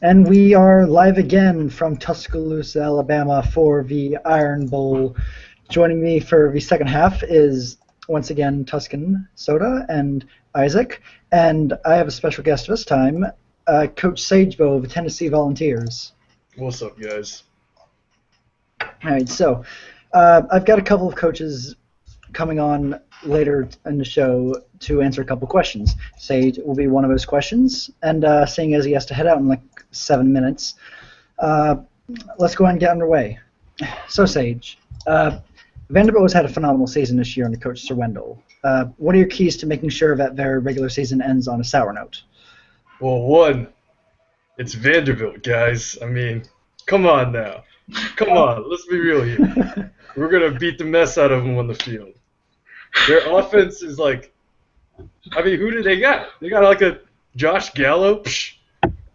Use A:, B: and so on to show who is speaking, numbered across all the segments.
A: And we are live again from Tuscaloosa, Alabama for the Iron Bowl. Joining me for the second half is, once again, Tuscan Soda and Isaac. And I have a special guest this time, Coach Sagebo of the Tennessee Volunteers.
B: What's up, guys?
A: All right, so I've got a couple of coaches coming on later in the show to answer a couple questions. Sage will be one of those questions, and seeing as he has to head out in like 7 minutes, let's go ahead and get underway. So, Sage, Vanderbilt has had a phenomenal season this year under Coach Sir Wendell. What are your keys to making sure that their regular season ends on a sour note?
B: Well, one, it's Vanderbilt, guys. I mean, come on now. Come on, let's be real here. We're going to beat the mess out of them on the field. Their offense is like, I mean, who do they got? They got like a Josh Gallo.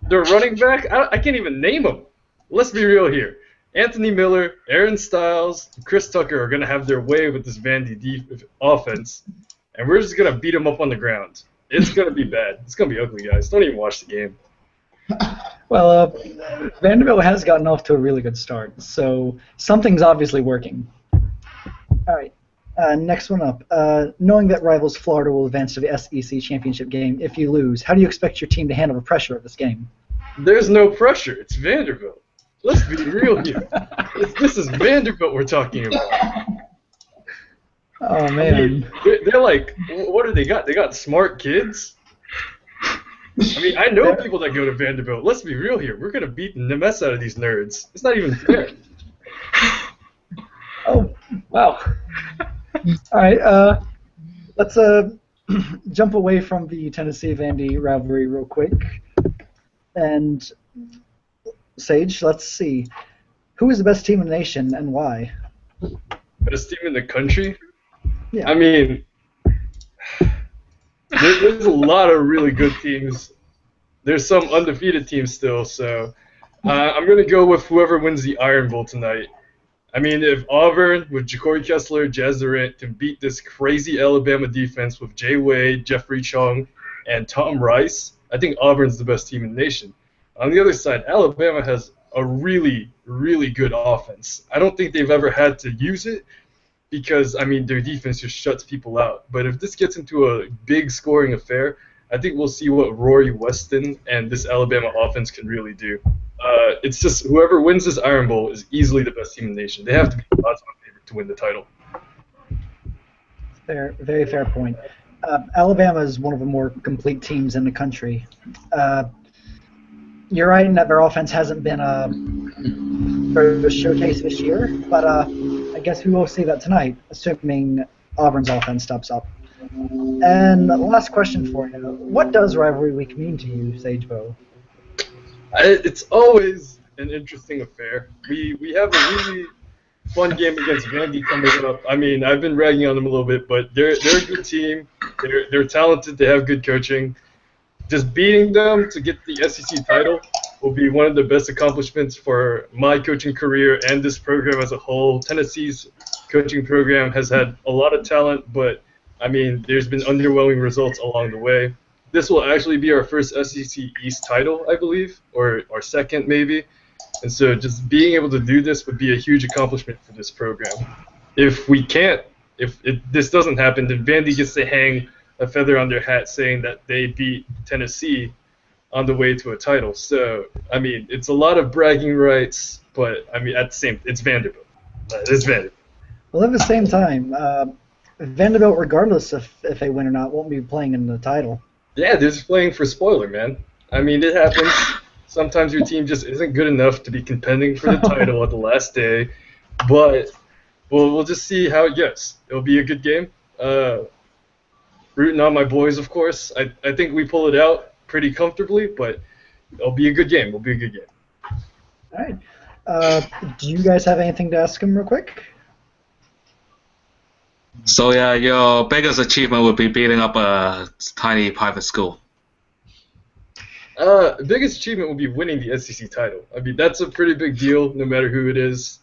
B: Their running back, I can't even name them. Let's be real here. Anthony Miller, Aaron Stiles, Chris Tucker are going to have their way with this Vandy offense, and we're just going to beat them up on the ground. It's going to be bad. It's going to be ugly, guys. Don't even watch the game.
A: Well, Vanderbilt has gotten off to a really good start, so something's obviously working. All right. Next one up. Knowing that rivals Florida will advance to the SEC championship game if you lose, how do you expect your team to handle the pressure of this game?
B: There's no pressure. It's Vanderbilt. Let's be real here. This is Vanderbilt we're talking about.
A: Oh, man.
B: I mean, they're like, what do they got? They got smart kids? I mean, I know people that go to Vanderbilt. Let's be real here. We're going to beat the mess out of these nerds. It's not even fair.
A: Oh, wow. All right, let's jump away from the Tennessee-Vandy rivalry real quick. And, Sage, let's see. Who is the best team in the nation and why?
B: Best team in the country?
A: Yeah.
B: I mean, there's a lot of really good teams. There's some undefeated teams still, so I'm going to go with whoever wins the Iron Bowl tonight. I mean, if Auburn with Ja'Cory Kessler, Jazz Durant can beat this crazy Alabama defense with Jay Wade, Jeffrey Chung, and Tom Rice, I think Auburn's the best team in the nation. On the other side, Alabama has a really, really good offense. I don't think they've ever had to use it because, I mean, their defense just shuts people out. But if this gets into a big scoring affair, I think we'll see what Rory Weston and this Alabama offense can really do. It's just whoever wins this Iron Bowl is easily the best team in the nation. They have to be the odds-on favorite to win the title.
A: Fair, very fair point. Alabama is one of the more complete teams in the country. You're right in that their offense hasn't been for showcase this year, but I guess we will see that tonight, assuming Auburn's offense steps up. And last question for you. What does Rivalry Week mean to you, Sagebo?
B: It's always an interesting affair. We have a really fun game against Vandy coming up. I mean, I've been ragging on them a little bit, but they're a good team. They're talented. They have good coaching. Just beating them to get the SEC title will be one of the best accomplishments for my coaching career and this program as a whole. Tennessee's coaching program has had a lot of talent, but, I mean, there's been underwhelming results along the way. This will actually be our first SEC East title, I believe, or our second maybe. And so just being able to do this would be a huge accomplishment for this program. If this doesn't happen, then Vandy gets to hang a feather on their hat saying that they beat Tennessee on the way to a title. So, I mean, it's a lot of bragging rights, but, I mean, it's Vanderbilt. It's Vanderbilt.
A: Well, at the same time, Vanderbilt, regardless if they win or not, won't be playing in the title.
B: Yeah, they're just playing for spoiler, man. I mean, it happens. Sometimes your team just isn't good enough to be contending for the title at the last day. But we'll just see how it goes. It'll be a good game. Rooting on my boys, of course. I think we pull it out pretty comfortably, but it'll be a good game. It'll be a good game.
A: All right. Do you guys have anything to ask him real quick?
C: So yeah, your biggest achievement would be beating up a tiny private school.
B: Biggest achievement would be winning the SEC title. I mean, that's a pretty big deal, no matter who it is.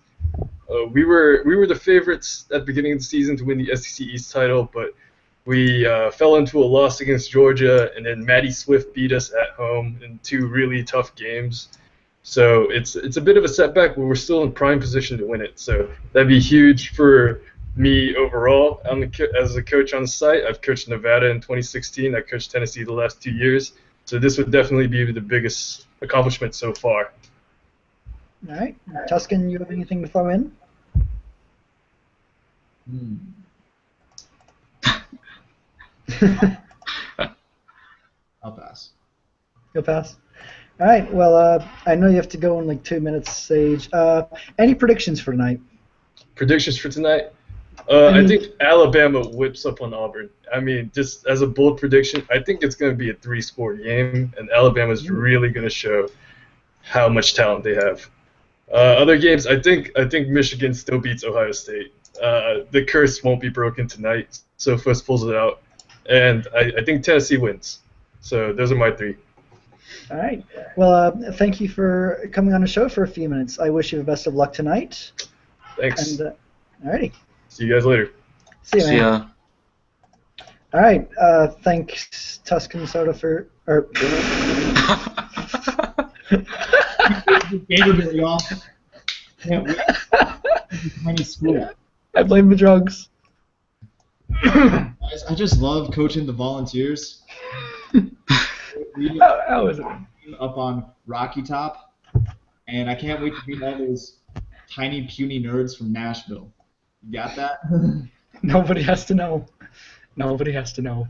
B: We were the favorites at the beginning of the season to win the SEC East title, but We fell into a loss against Georgia, and then Matty Swift beat us at home in 2 really tough games. So it's a bit of a setback, but we're still in prime position to win it. So that'd be huge for me overall. As a coach on the site, I've coached Nevada in 2016. I coached Tennessee the last 2 years. So this would definitely be the biggest accomplishment so far.
A: All right. Tuscan, you have anything to throw in?
D: I'll pass.
A: You'll pass. All right. Well, I know you have to go in like 2 minutes, Sage. Any predictions for tonight?
B: Predictions for tonight? I think Alabama whips up on Auburn. I mean, just as a bold prediction, I think it's going to be a 3-score game, and Alabama's really going to show how much talent they have. Other games, I think Michigan still beats Ohio State. The curse won't be broken tonight. Sophos pulls it out, and I think Tennessee wins. So those are my 3.
A: All right. Well, thank you for coming on the show for a few minutes. I wish you the best of luck tonight.
B: Thanks.
A: And all righty.
B: See you guys later.
A: See you, man.
C: See ya.
A: All right. Thanks, Tuscan Soda for.
D: Gameday, y'all. Can't wait. Tiny school.
A: I blame the drugs.
D: Guys, I just love coaching the volunteers.
A: How is it?
D: Up on Rocky Top, and I can't wait to meet all those tiny puny nerds from Nashville. You got that?
A: Nobody has to know. Nobody has to know.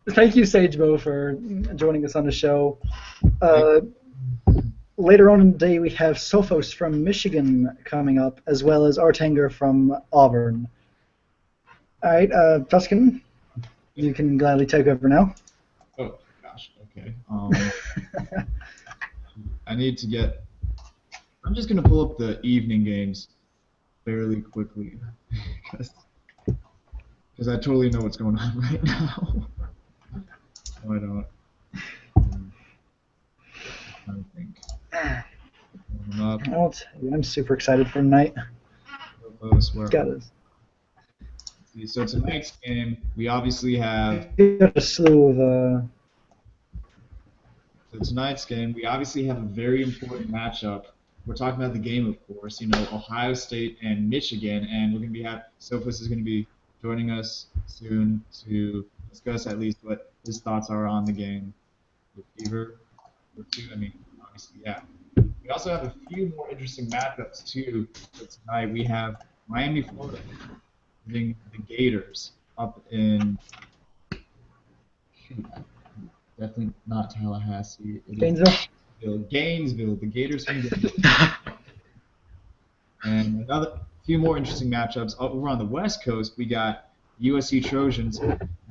A: Thank you, Sagebo, for joining us on the show. Later on in the day, we have Sophos from Michigan coming up, as well as Artanger from Auburn. All right, Tuscan, you can gladly take over now.
D: Oh gosh, okay. I need to get. I'm just gonna pull up the evening games fairly quickly, because I totally know what's going on right now. No, I don't. I think.
A: I'll tell you, I'm super excited for tonight. Got it.
D: So tonight's game, we obviously have.
A: Got a slew of.
D: So tonight's game, we obviously have a very important matchup. We're talking about the game, of course. You know, Ohio State and Michigan, and we're going to be Sophos is going to be joining us soon to discuss at least what his thoughts are on the game. With Fever, I mean, obviously, yeah. We also have a few more interesting matchups too. So tonight we have Miami, Florida, visiting the Gators up in. Definitely not Tallahassee. Gainesville, the Gators from Gainesville. And another few more interesting matchups. Over on the West Coast, we got USC Trojans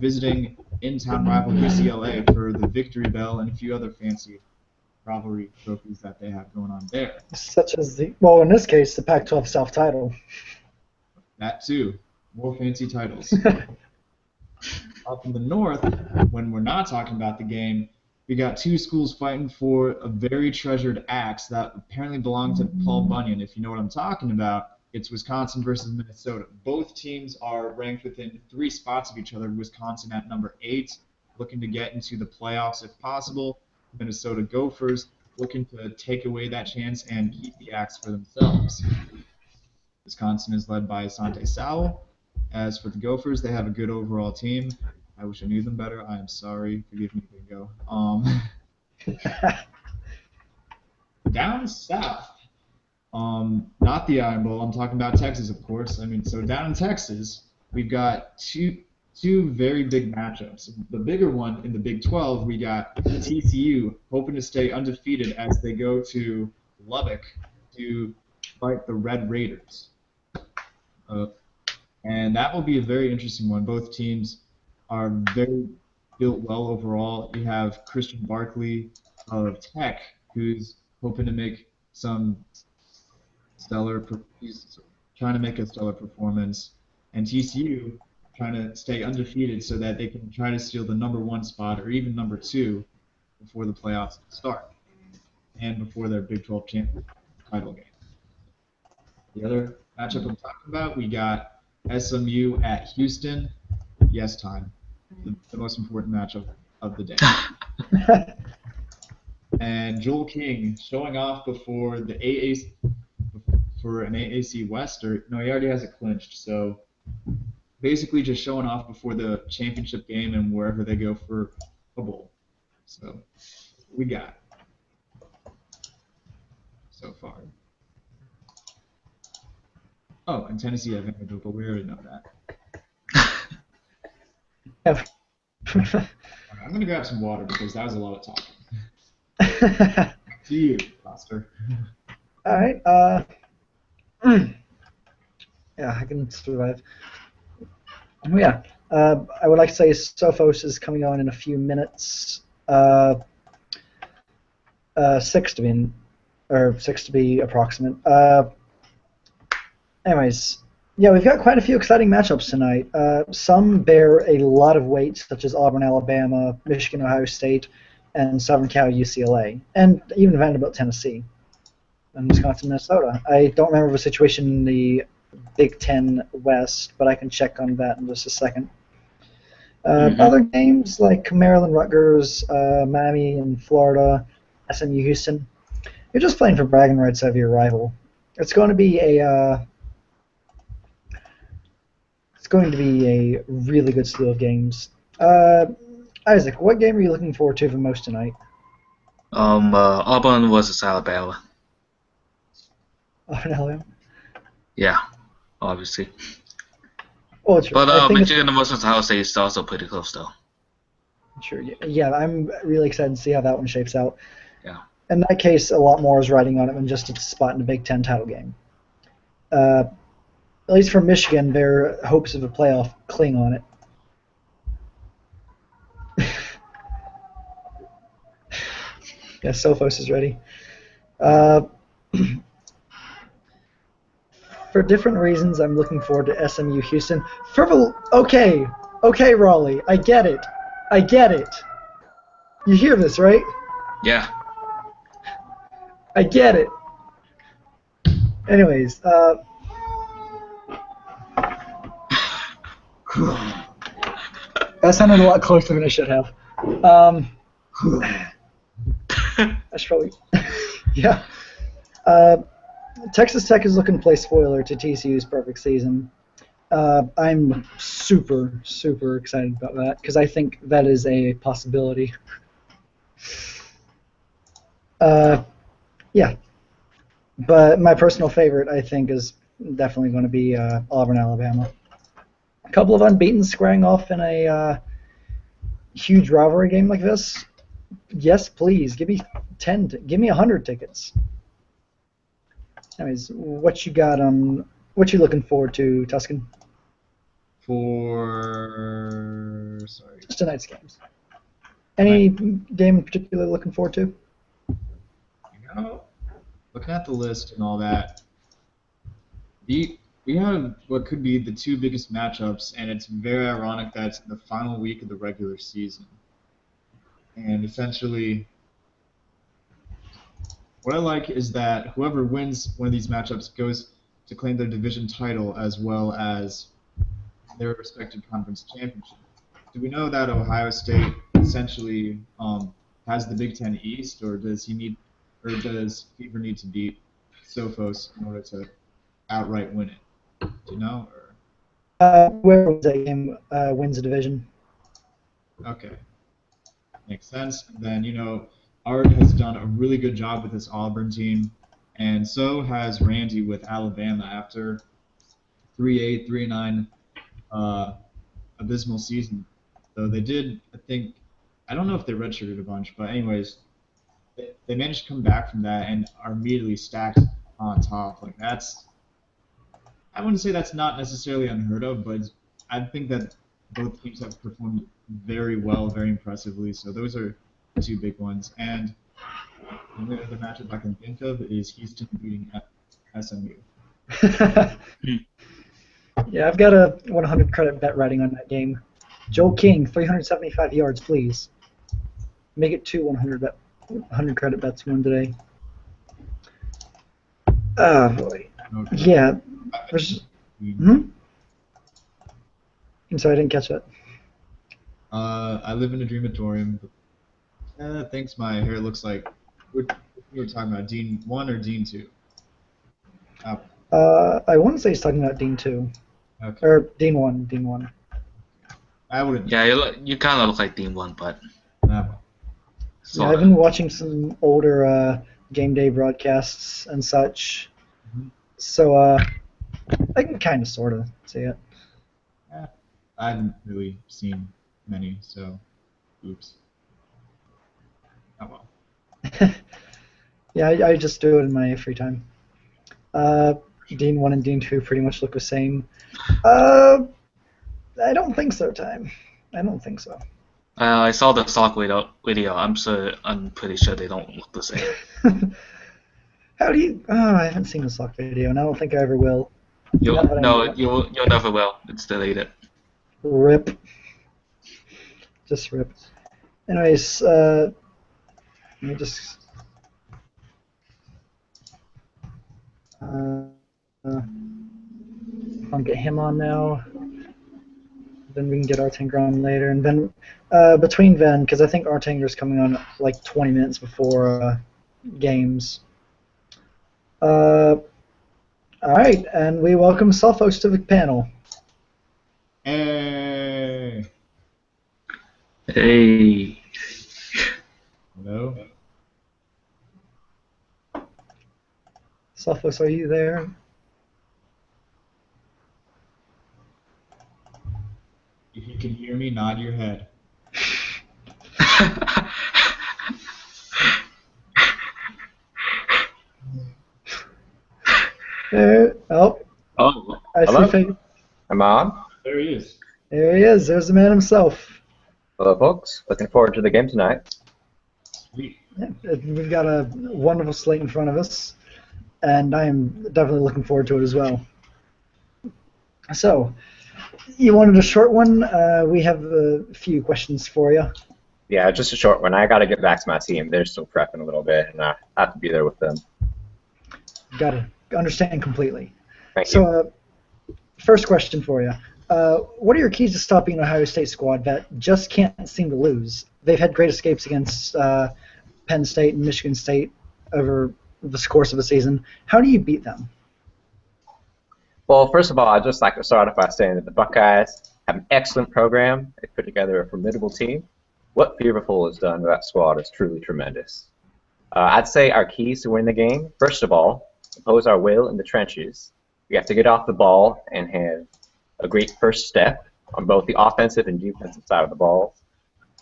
D: visiting in-town rival UCLA for the Victory Bell and a few other fancy rivalry trophies that they have going on there.
A: Such as in this case, the Pac-12 South title.
D: That too. More fancy titles. Up in the north, when we're not talking about the game, we got 2 schools fighting for a very treasured axe that apparently belonged to Paul Bunyan. If you know what I'm talking about, it's Wisconsin versus Minnesota. Both teams are ranked within 3 spots of each other. Wisconsin at number 8, looking to get into the playoffs if possible. Minnesota Gophers looking to take away that chance and keep the axe for themselves. Wisconsin is led by Asante Sowell. As for the Gophers, they have a good overall team. I wish I knew them better. I am sorry. Forgive me, Bingo. Down south, not the Iron Bowl. I'm talking about Texas, of course. I mean, so down in Texas, we've got two very big matchups. The bigger one in the Big 12, we got TCU hoping to stay undefeated as they go to Lubbock to fight the Red Raiders. And that will be a very interesting one. Both teams are very built well overall. You have Christian Barkley of Tech, who's hoping to make he's trying to make a stellar performance, and TCU trying to stay undefeated so that they can try to steal the number 1 spot or even number 2 before the playoffs start and before their Big 12 title game. The other matchup I'm talking about, we got SMU at Houston. Yes, time. The most important matchup of the day. And Joel King showing off before the AAC for an AAC West, or no, he already has it clinched. So basically, just showing off before the championship game and wherever they go for a bowl. So we got so far. Oh, and Tennessee at Vanderbilt, but we already know that. I'm gonna grab some water because that was a lot of talking. To you, Foster.
A: All right. Yeah, I can survive. Oh, yeah. I would like to say Sophos is coming on in a few minutes. 6 to be approximate. Anyways, yeah, we've got quite a few exciting matchups tonight. Some bear a lot of weight, such as Auburn, Alabama, Michigan, Ohio State, and Southern Cal, UCLA, and even Vanderbilt, Tennessee, and Wisconsin, Minnesota. I don't remember the situation in the Big Ten West, but I can check on that in just a second. Other games like Maryland, Rutgers, Miami, and Florida, SMU, Houston. You're just playing for bragging rights of your rival. It's going to be a really good slew of games. Isaac, what game are you looking forward to the most tonight?
C: Auburn versus Alabama.
A: Auburn, Alabama?
C: Yeah, obviously.
A: Oh,
C: But Michigan versus Ohio State is also pretty close, though.
A: Sure. Yeah, I'm really excited to see how that one shapes out.
C: Yeah.
A: In that case, a lot more is riding on it than just its spot in the Big Ten title game. At least for Michigan, their hopes of a playoff cling on it. Yeah, Sophos is ready. For different reasons, I'm looking forward to SMU Houston. Okay, Raleigh, I get it. You hear this, right?
C: Yeah.
A: I get it. Anyways, that sounded a lot closer than it should have. That's probably, yeah. Texas Tech is looking to play spoiler to TCU's perfect season. I'm super, super excited about that because I think that is a possibility. Yeah. But my personal favorite, I think, is definitely going to be Auburn, Alabama. A couple of unbeaten squaring off in a huge rivalry game like this. Yes, please. Give me 100 tickets. Anyways, what you got on? What you looking forward to, Tuscan? Just tonight's games. Any game in particular looking forward to?
D: Looking at the list and all that, we have what could be the two biggest matchups, and it's very ironic that it's in the final week of the regular season. And essentially, what I like is that whoever wins one of these matchups goes to claim their division title as well as their respective conference championship. Do we know that Ohio State essentially has the Big Ten East, or does Fever need to beat Sophos in order to outright win it? Do you know?
A: Whoever wins that game wins the division.
D: Okay. Makes sense. And then, Art has done a really good job with this Auburn team, and so has Randy with Alabama after 3-8, 3-9 abysmal season. So they did, I don't know if they redshirted a bunch, but anyways, they managed to come back from that and are immediately stacked on top. Like I wouldn't say that's not necessarily unheard of, but I think that both teams have performed very well, very impressively. So those are the two big ones. And the only other matchup I can think of is Houston beating SMU.
A: Yeah, I've got a 100 credit bet riding on that game. Joel King, 375 yards, please. Make it 100 credit bets win today. Oh boy.
D: Okay.
A: Yeah. I'm sorry, I didn't catch it.
D: I live in a dreamatorium. Thanks, my hair looks like. We were talking about Dean 1 or Dean 2?
A: I want to say he's talking about Dean 2.
D: Okay.
A: Or Dean 1. Dean 1.
D: I wouldn't.
C: Yeah, you kind of look like Dean 1, but
A: Yeah,
C: sort
A: I've been watching some older game day broadcasts and such, so I can kind of sort of see it.
D: I haven't really seen many, so oops. Oh well.
A: Yeah, I just do it in my free time. Dean 1 and Dean 2 pretty much look the same. I don't think so, Time. I don't think so.
C: I saw the stock video. I'm pretty sure they don't look the same.
A: How do you... Oh, I haven't seen the sock video, and I don't think I ever will.
C: You never will. It's deleted.
A: Rip. Just rip. Anyways, let me just... I'll get him on now. Then we can get Artinger on later, and then between then, because I think Artinger's coming on like 20 minutes before games. All right, and we welcome self-host to the panel.
D: Hey.
C: Hey.
D: Hello.
A: Self-host, are you there?
D: If you can hear me, nod your head.
A: Oh. I
E: hello?
A: see.
E: I'm on.
D: There he is.
A: There he is. There's the man himself.
E: Hello, folks. Looking forward to the game tonight.
D: Sweet.
A: Yeah, we've got a wonderful slate in front of us, and I am definitely looking forward to it as well. So, you wanted a short one? We have a few questions for you.
E: Yeah, just a short one. I got to get back to my team. They're still prepping a little bit, and I have to be there with them.
A: Got to understand completely.
E: Thank you.
A: So, first question for you. What are your keys to stopping an Ohio State squad that just can't seem to lose? They've had great escapes against Penn State and Michigan State over the course of the season. How do you beat them?
E: Well, first of all, I'd just like to start off by saying that the Buckeyes have an excellent program. They put together a formidable team. What Fearful has done with that squad is truly tremendous. I'd say our keys to win the game, first of all, impose our will in the trenches. We have to get off the ball and have a great first step on both the offensive and defensive side of the ball.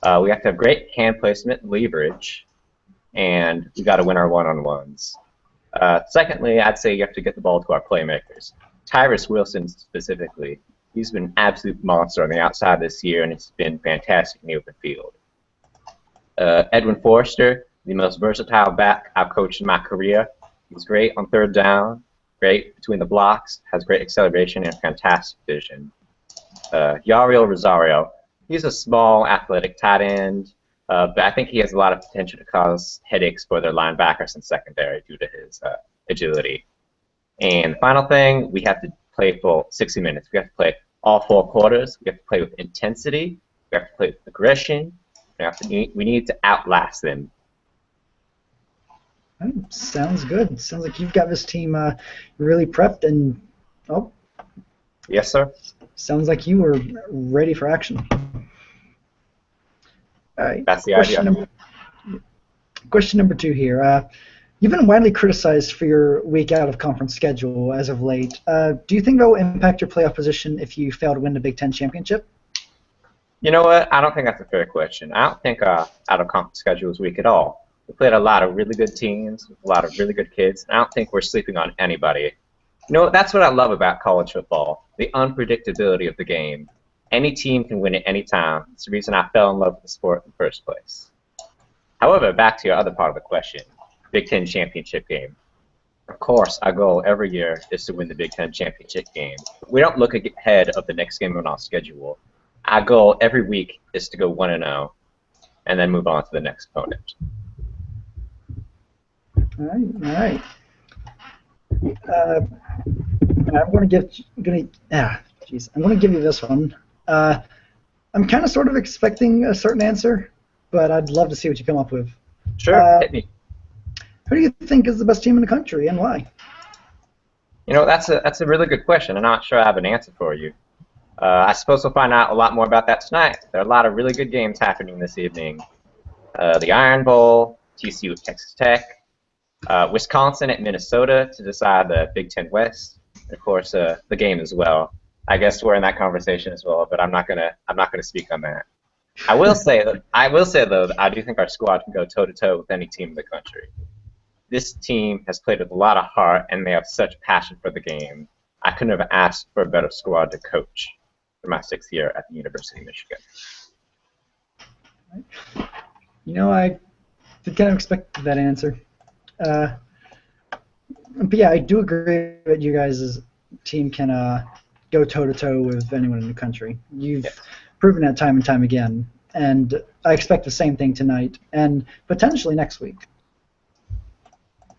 E: We have to have great hand placement and leverage, and we got to win our one-on-ones. Secondly, I'd say you have to get the ball to our playmakers. Tyrus Wilson specifically, he's been an absolute monster on the outside this year, and it's been fantastic in the open field. Edwin Forrester, the most versatile back I've coached in my career. He's great on third down, great between the blocks, has great acceleration and fantastic vision. Yariel Rosario, he's a small, athletic tight end, but I think he has a lot of potential to cause headaches for their linebackers and secondary due to his agility. And the final thing, we have to play for 60 minutes. We have to play all 4 quarters. We have to play with intensity. We have to play with aggression. We need to outlast them.
A: Sounds good. Sounds like you've got this team really prepped and, oh.
E: Yes, sir.
A: Sounds like you were ready for action. All right.
E: That's the idea.
A: Question number 2 here. You've been widely criticized for your week out of conference schedule as of late. Do you think that will impact your playoff position if you fail to win the Big Ten championship?
E: You know what? I don't think that's a fair question. I don't think out of conference schedule is weak at all. We played a lot of really good teams, with a lot of really good kids, and I don't think we're sleeping on anybody. You know, that's what I love about college football, the unpredictability of the game. Any team can win at any time. It's the reason I fell in love with the sport in the first place. However, back to your other part of the question, Big Ten championship game. Of course, our goal every year is to win the Big Ten championship game. We don't look ahead of the next game on our schedule. Our goal every week is to go 1-0 and then move on to the next opponent.
A: All right. I'm going to give you this one. I'm kind of sort of expecting a certain answer, but I'd love to see what you come up with.
E: Sure, hit me.
A: Who do you think is the best team in the country, and why?
E: You know, that's a really good question. I'm not sure I have an answer for you. I suppose we'll find out a lot more about that tonight. There are a lot of really good games happening this evening. The Iron Bowl, TCU at Texas Tech, Wisconsin at Minnesota to decide the Big Ten West, and of course the game as well. I guess we're in that conversation as well, but I'm not gonna speak on that. I will say though that I do think our squad can go toe to toe with any team in the country. This team has played with a lot of heart, and they have such passion for the game. I couldn't have asked for a better squad to coach for my 6th year at the University of Michigan.
A: You know, I did kind of expect that answer. But yeah, I do agree that you guys' team can go toe-to-toe with anyone in the country. You've proven that time and time again, and I expect the same thing tonight, and potentially next week.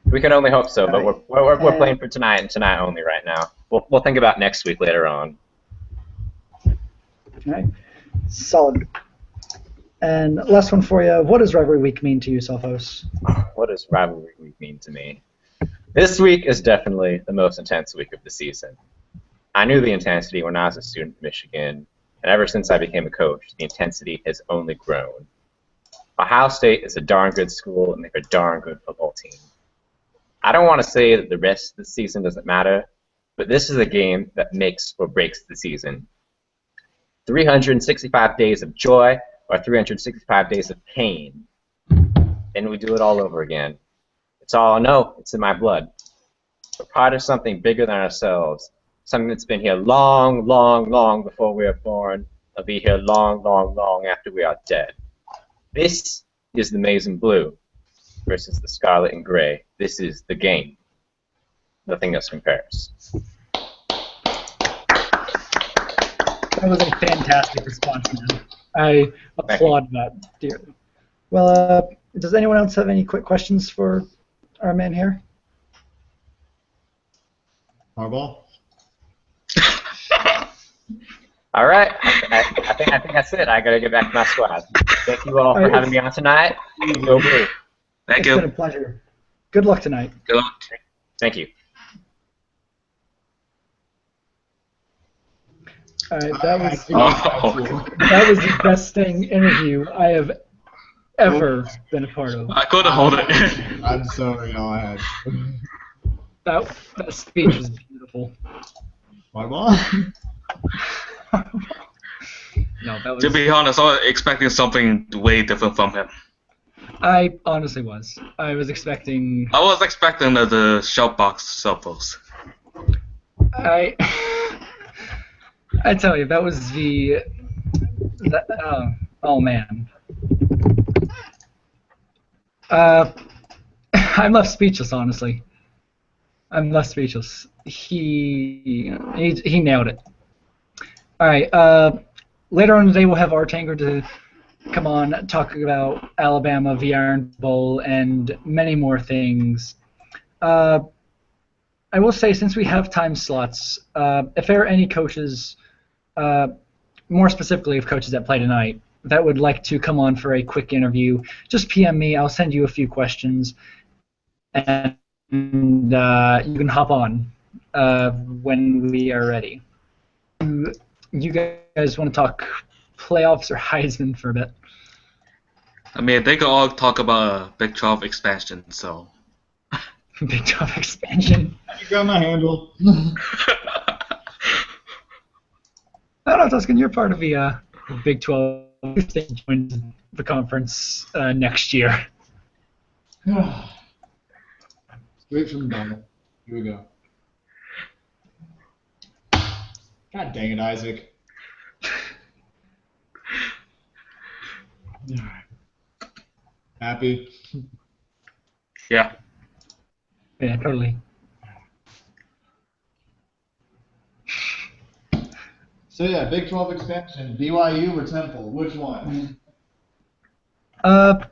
E: We can only hope so, but we're playing for tonight and tonight only right now. We'll think about next week later on.
A: Okay, solid. And last one for you. What does Rivalry Week mean to you, Selfos?
E: What does Rivalry Week mean to me? This week is definitely the most intense week of the season. I knew the intensity when I was a student in Michigan, and ever since I became a coach, the intensity has only grown. Ohio State is a darn good school, and they have a darn good football team. I don't want to say that the rest of the season doesn't matter, but this is a game that makes or breaks the season. 365 days of joy or 365 days of pain. Then we do it all over again. It's all I know. It's in my blood. We're part of something bigger than ourselves. Something that's been here long, long, long before we are born. It'll be here long, long, long after we are dead. This is the maize and blue versus the scarlet and gray. This is the game. Nothing else compares.
A: That was a fantastic response, man. I applaud that dearly. Well, does anyone else have any quick questions for our man here?
D: Harbaugh?
E: All right. I think that's it. I got to get back to my squad. Thank you all for having me on tonight. Go Blue.
C: Thank you.
A: It's been a pleasure. Good luck tonight.
C: Good luck.
E: Thank you.
A: All right, that was the best interview I have ever been a part of.
C: I couldn't hold it.
D: I'm sorry, no, I had.
A: That speech was beautiful.
D: Harbaugh?
A: No, that was.
C: To be honest, I was expecting something way different from him.
A: I honestly was. I was expecting.
C: I was expecting the shoutbox Selfos.
A: I tell you, that was oh man. I'm left speechless, honestly. I'm left speechless. He nailed it. All right. Later on today, we'll have Artanger to come on, talk about Alabama, the Iron Bowl, and many more things. I will say, since we have time slots, if there are any coaches, more specifically of coaches that play tonight, that would like to come on for a quick interview, just PM me. I'll send you a few questions, and you can hop on when we are ready. You guys want to talk playoffs or Heisman for a bit?
C: I mean, they can all talk about Big 12 expansion, so.
A: Big 12 expansion.
D: You got my handle.
A: I don't know, Tuscan, you're part of the Big 12. You think joins the conference next year.
D: Straight from the bottom. Here we go. God dang it, Isaac. Happy?
C: Yeah.
A: Yeah, totally.
D: So yeah, Big 12 expansion, BYU or Temple, which one?
A: I've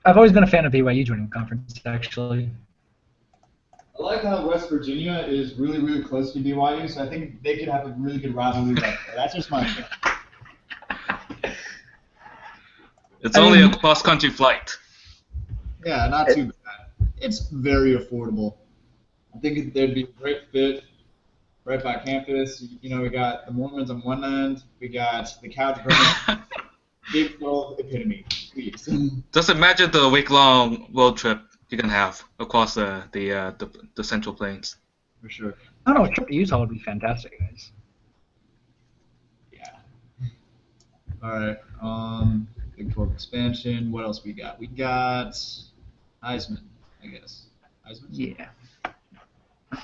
A: always been a fan of BYU joining the conference, actually.
D: I like how West Virginia is really, really close to BYU, so I think they could have a really good rivalry. That's just my opinion.
C: It's
A: I
C: only
A: mean-
C: a cross-country flight.
D: Yeah, not too bad. It's very affordable. I think there'd be a great fit right by campus. You know, we got the Mormons on one end, we got the couch burning, Big 12 epitome. Please.
C: Just imagine the week-long road trip you can have across the Central Plains.
D: For sure.
A: I don't know, a trip to Utah would be fantastic, guys.
D: Yeah. All right. Big 12 expansion. What else we got? We got Heisman, I guess. Heisman?
A: Yeah.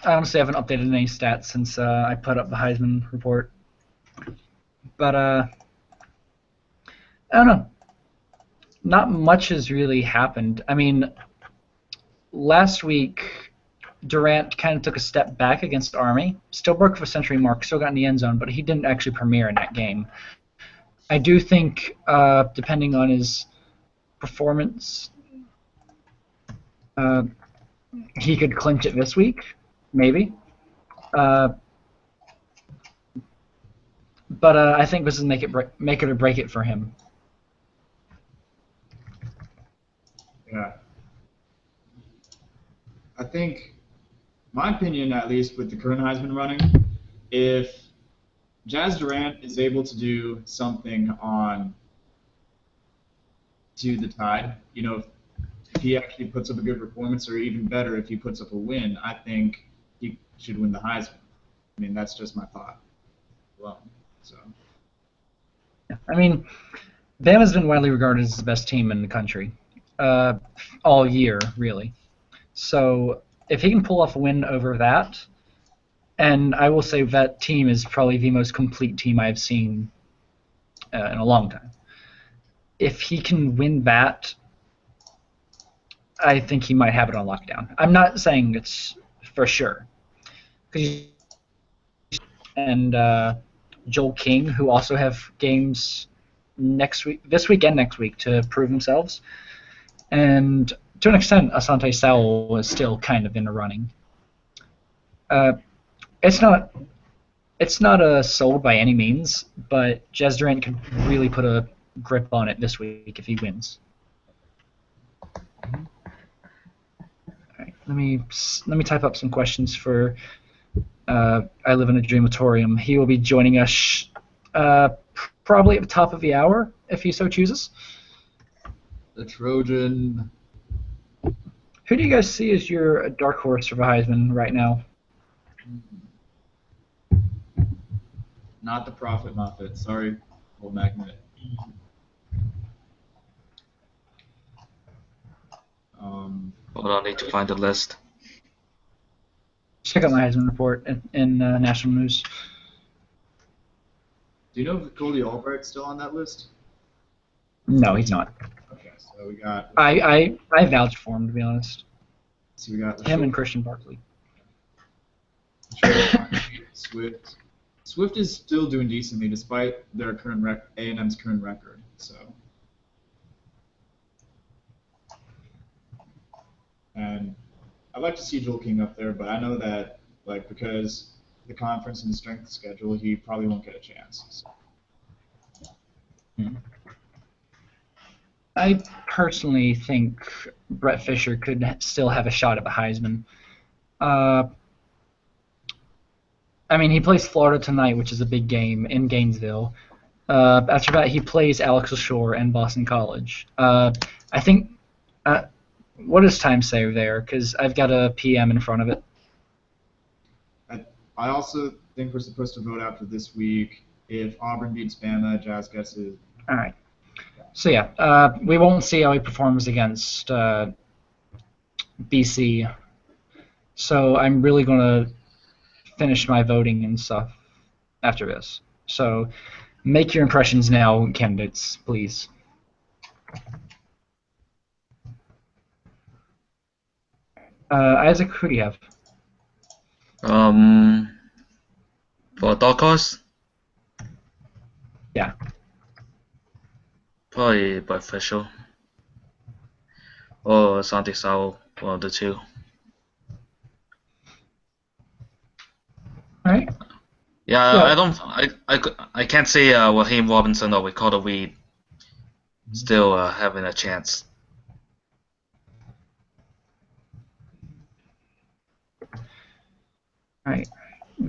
A: I honestly haven't updated any stats since I put up the Heisman report. But, I don't know. Not much has really happened. I mean, last week, Durant kind of took a step back against Army. Still broke the century mark, still got in the end zone, but he didn't actually premiere in that game. I do think, depending on his performance, he could clinch it this week, maybe. But I think this is make it or break it for him.
D: Yeah. I think, my opinion at least, with the current Heisman running, if Jazz Durant is able to do something on to the Tide, you know, if he actually puts up a good performance, or even better, if he puts up a win, I think he should win the Heisman. I mean, that's just my thought. Well, so.
A: I mean, Bama's been widely regarded as the best team in the country all year, really. So if he can pull off a win over that, and I will say that team is probably the most complete team I've seen in a long time. If he can win that, I think he might have it on lockdown. I'm not saying it's for sure. And Joel King, who also have games this week and next week to prove themselves. And to an extent, Asante Sowell is still kind of in the running. It's not a sold by any means, but Jazz Durant can really put a grip on it this week if he wins. All right, let me type up some questions for I Live in a Dreamatorium. He will be joining us probably at the top of the hour if he so chooses.
D: The Trojan.
A: Who do you guys see as your dark horse for the Heisman right now?
D: Not the Prophet Muppet. Sorry, old Magnet.
C: Hold on, I need to find the list.
A: Check out my Heisman report in national news.
D: Do you know if Cody Albright's still on that list?
A: No, he's not.
D: Okay, so we got.
A: I vouch for him, to be honest.
D: So we got
A: Him and Christian Barkley.
D: Swift. Swift is still doing decently despite their current A&M's current record. So. And I'd like to see Joel King up there, but I know that because the conference and the strength schedule, he probably won't get a chance. So.
A: I personally think Brett Fisher could still have a shot at the Heisman. I mean, he plays Florida tonight, which is a big game in Gainesville. After that, he plays Alex Ashore and Boston College. I think. What does time say there? Because I've got a PM in front of it.
D: I also think we're supposed to vote after this week. If Auburn beats Bama, Jazz gets it.
A: All right. So yeah, we won't see how he performs against BC. So I'm really going to finish my voting and stuff after this. So make your impressions now, candidates, please. Isaac, who do you have?
C: For dark horse,
A: Yeah.
C: probably Brett Fisher or Asante Sowell, one of the two.
A: All right.
C: Yeah,
A: Well-
C: I can't say Raheem Robinson or Ricardo Reed. still having a chance.
A: Right.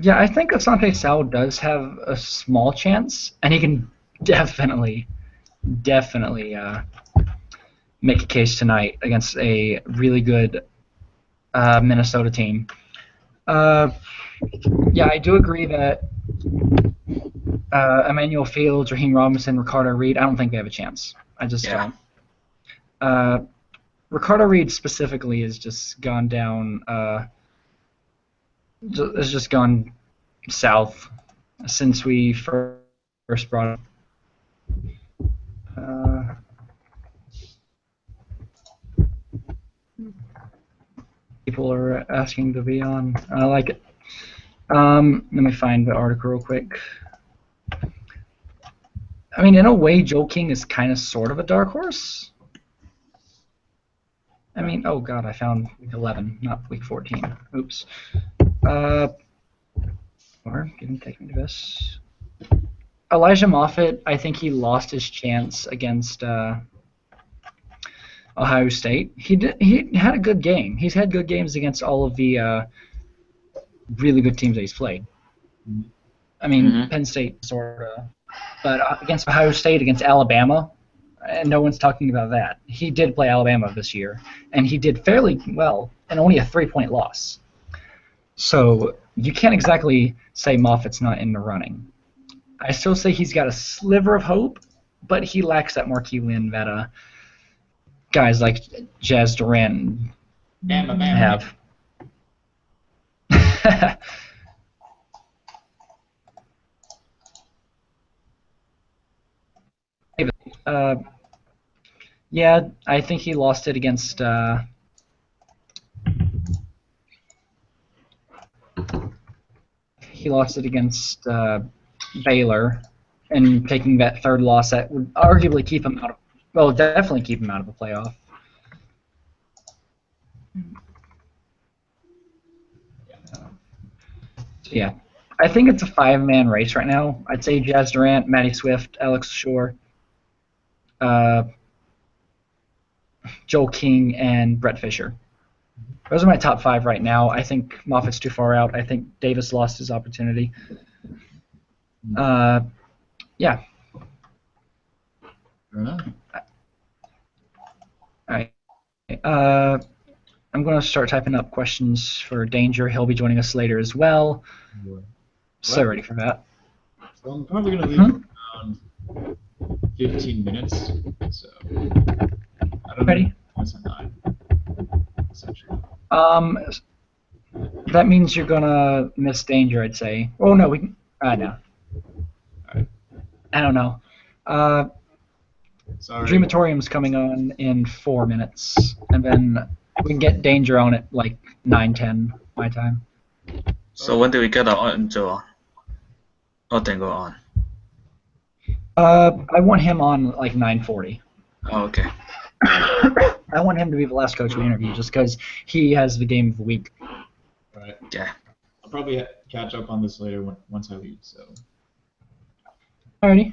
A: Yeah, I think Asante Sal does have a small chance, and he can definitely make a case tonight against a really good Minnesota team. Yeah, I do agree that Emmanuel Fields, Raheem Robinson, Ricardo Reed, I don't think they have a chance. I just don't. Ricardo Reed specifically has just gone down. Has just gone south since we first brought him. People are asking to be on. I like it. Let me find the article real quick. I mean, in a way, Joe King is kind of sort of a dark horse. I mean, oh god, I found week 11, not week 14. Oops. Or didn't take me to this. Elijah Moffitt, I think he lost his chance against Ohio State. He had a good game. He's had good games against all of the really good teams that he's played. I mean, Penn State sort of, but against Ohio State, against Alabama, and no one's talking about that. He did play Alabama this year, and he did fairly well, and only a 3-point loss. So you can't exactly say Moffitt's not in the running. I still say he's got a sliver of hope, but he lacks that marquee win that guys like Jazz Durant have. Yeah, I think he lost it against Baylor, and taking that third loss that would arguably keep him out of, well, definitely keep him out of the playoff. So yeah, I think it's a 5-man race right now. I'd say Jazz Durant, Matty Swift, Alex Shore, Joel King, and Brett Fisher. Those are my top 5 right now. I think Moffitt's too far out. I think Davis lost his opportunity. Yeah. All right. I'm going to start typing up questions for Danger. He'll be joining us later as well. So ready for that.
D: So I'm probably going to leave around 15 minutes. So I don't
A: ready?
D: know. What's at 9? Essentially.
A: That means you're going to miss Danger, I'd say. Oh, no. No.
D: All right.
A: I don't know.
D: Sorry.
A: Dreamatorium's coming on in 4 minutes, and then we can get Danger on at like 9:10 my time.
C: So when do we get on Joe? Oh, then go on.
A: I want him on like 9:40.
C: Oh, okay.
A: I want him to be the last coach we interview, just because he has the game of the week.
D: Right.
C: Yeah.
D: I'll probably catch up on this later once I leave. So.
A: Alrighty.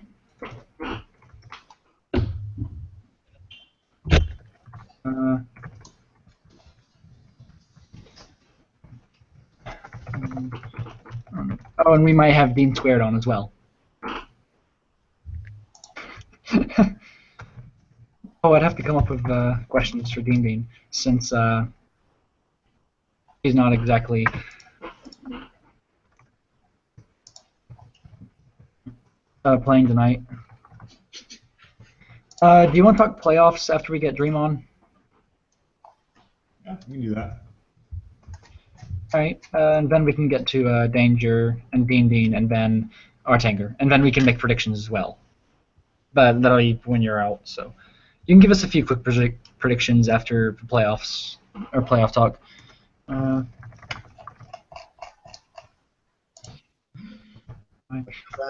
A: Oh, and we might have Dean Squared on as well. Oh, I'd have to come up with questions for Dean since he's not exactly playing tonight. Do you want to talk playoffs after we get Dream on?
D: Yeah, we can do that.
A: Alright, and then we can get to Danger and Dean and then Artanger, and then we can make predictions as well. But that'll be when you're out, so you can give us a few quick predictions after the playoffs or playoff talk.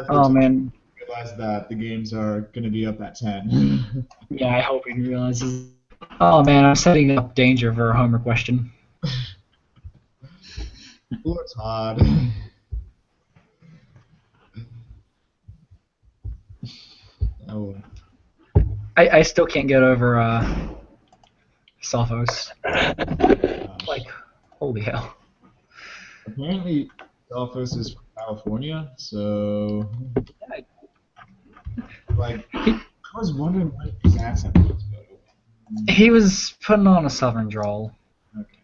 A: Oh man!
D: Realize that the games are going to be up at 10.
A: Yeah, I hope he realizes. Oh man, I'm setting up Danger for a homer question.
D: Poor Todd.
A: Oh. I still can't get over Sophos. Like, holy hell.
D: Apparently, Sophos is from California, so like I was wondering what his accent was. But
A: He was putting on a southern drawl,
D: okay.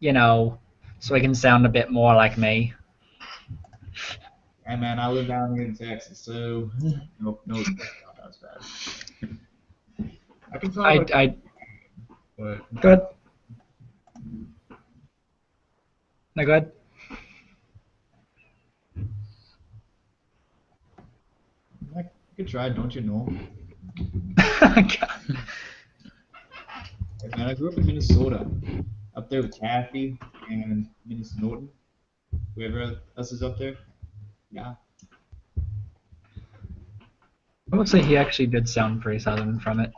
A: you know, so he can sound a bit more like me.
D: Hey man, I live down here in Texas, so no, it's not that bad. I can talk like
A: I
D: but
A: good. No good.
D: I could try, don't you know? Hey, man, I grew up in Minnesota, up there with Kathy and Minnesota. Whoever else is up there. Yeah.
A: I would say he actually did sound pretty southern from it.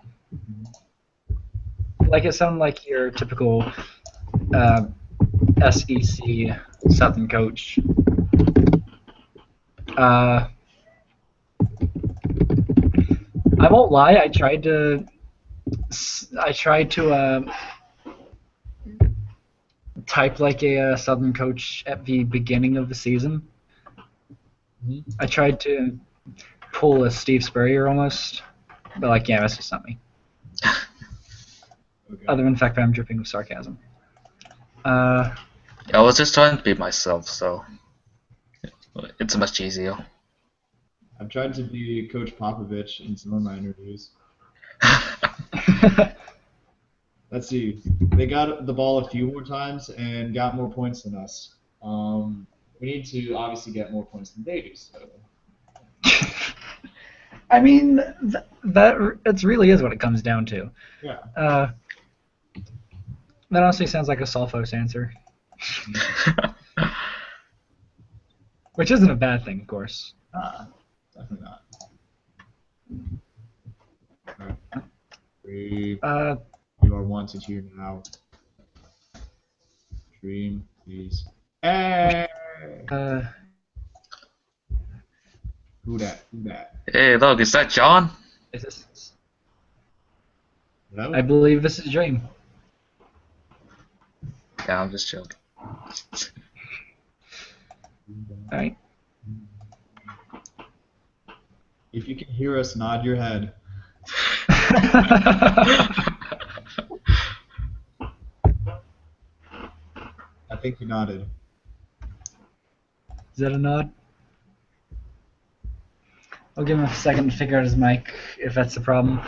A: Like it sounded like your typical SEC Southern coach. I won't lie. I tried to type like a Southern coach at the beginning of the season. I tried to pull a Steve Spurrier almost, but like, yeah, that's just not me.
D: Okay.
A: Other than the fact that I'm dripping with sarcasm.
C: I was just trying to be myself, so it's much easier.
D: I've tried to be Coach Popovich in some of my interviews. Let's see. They got the ball a few more times and got more points than us. We need to obviously get more points than they do. So.
A: I mean, that really is what it comes down to.
D: Yeah.
A: That honestly sounds like a Sophos answer. Which isn't a bad thing, of course.
D: Definitely not. Alright. You are wanted here now. Dream, please. Hey! Who that?
C: Hey, look, is that John?
A: Is this?
D: Hello?
A: I believe this is Dream.
C: Yeah, I'm just joking.
A: Alright.
D: If you can hear us, nod your head. I think you nodded.
A: Is that a nod? I'll give him a second to figure out his mic, if that's the problem.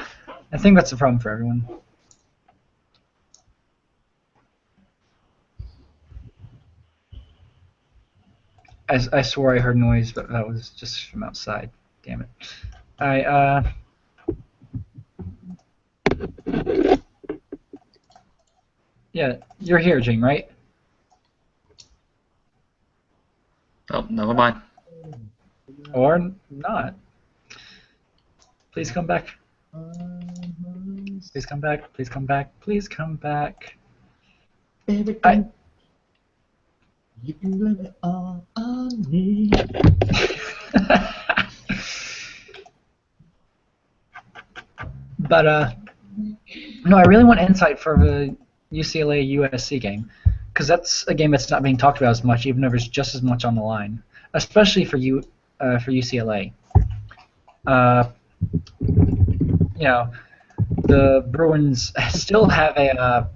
A: I think that's the problem for everyone. I swore I heard noise, but that was just from outside. Damn it. Alright, yeah, you're here, Jing, right?
C: Oh, never mind.
A: Or not. Please come back. Please come back. Please come back. Please come back.
D: Everything. You can blame it all on me.
A: But, no, I really want insight for the UCLA USC game, because that's a game that's not being talked about as much, even though there's just as much on the line, especially for UCLA. You know, the Bruins still have a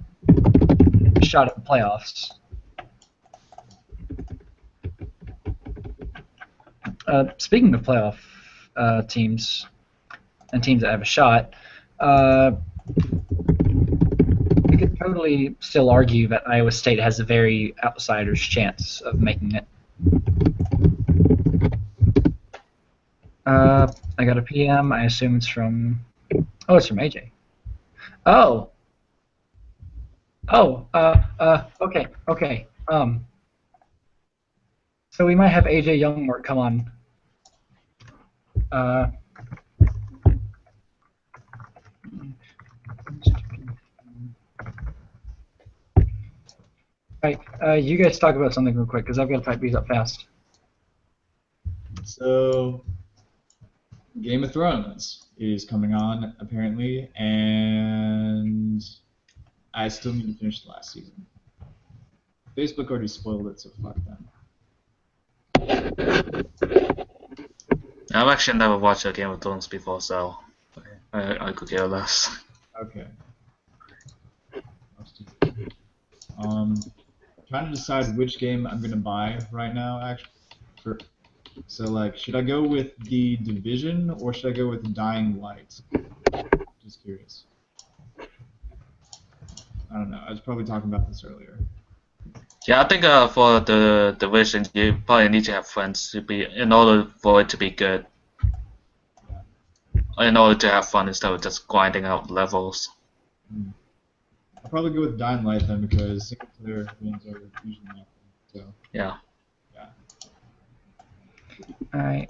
A: shot at the playoffs. Speaking of playoff teams and teams that have a shot, we could totally still argue that Iowa State has a very outsider's chance of making it. I got a PM. I assume it's from... Oh, it's from AJ. Oh. Oh. Okay. So we might have AJ Youngwork come on. Alright, you guys talk about something real quick, because I've got to type these up fast.
D: So, Game of Thrones is coming on, apparently, and I still need to finish the last season. Facebook already spoiled it, so fuck them.
C: I've actually never watched a Game of Thrones before, so I could care less.
D: Okay. Trying to decide which game I'm gonna buy right now, actually. So, like, should I go with The Division or should I go with Dying Light? Just curious. I don't know. I was probably talking about this earlier.
C: Yeah, I think for the division, you probably need to have friends to be in order for it to be good. In order to have fun instead of just grinding out levels.
D: I'll probably go with Dying Light then because single player wins are usually not. So.
C: Yeah.
D: Yeah.
A: All right.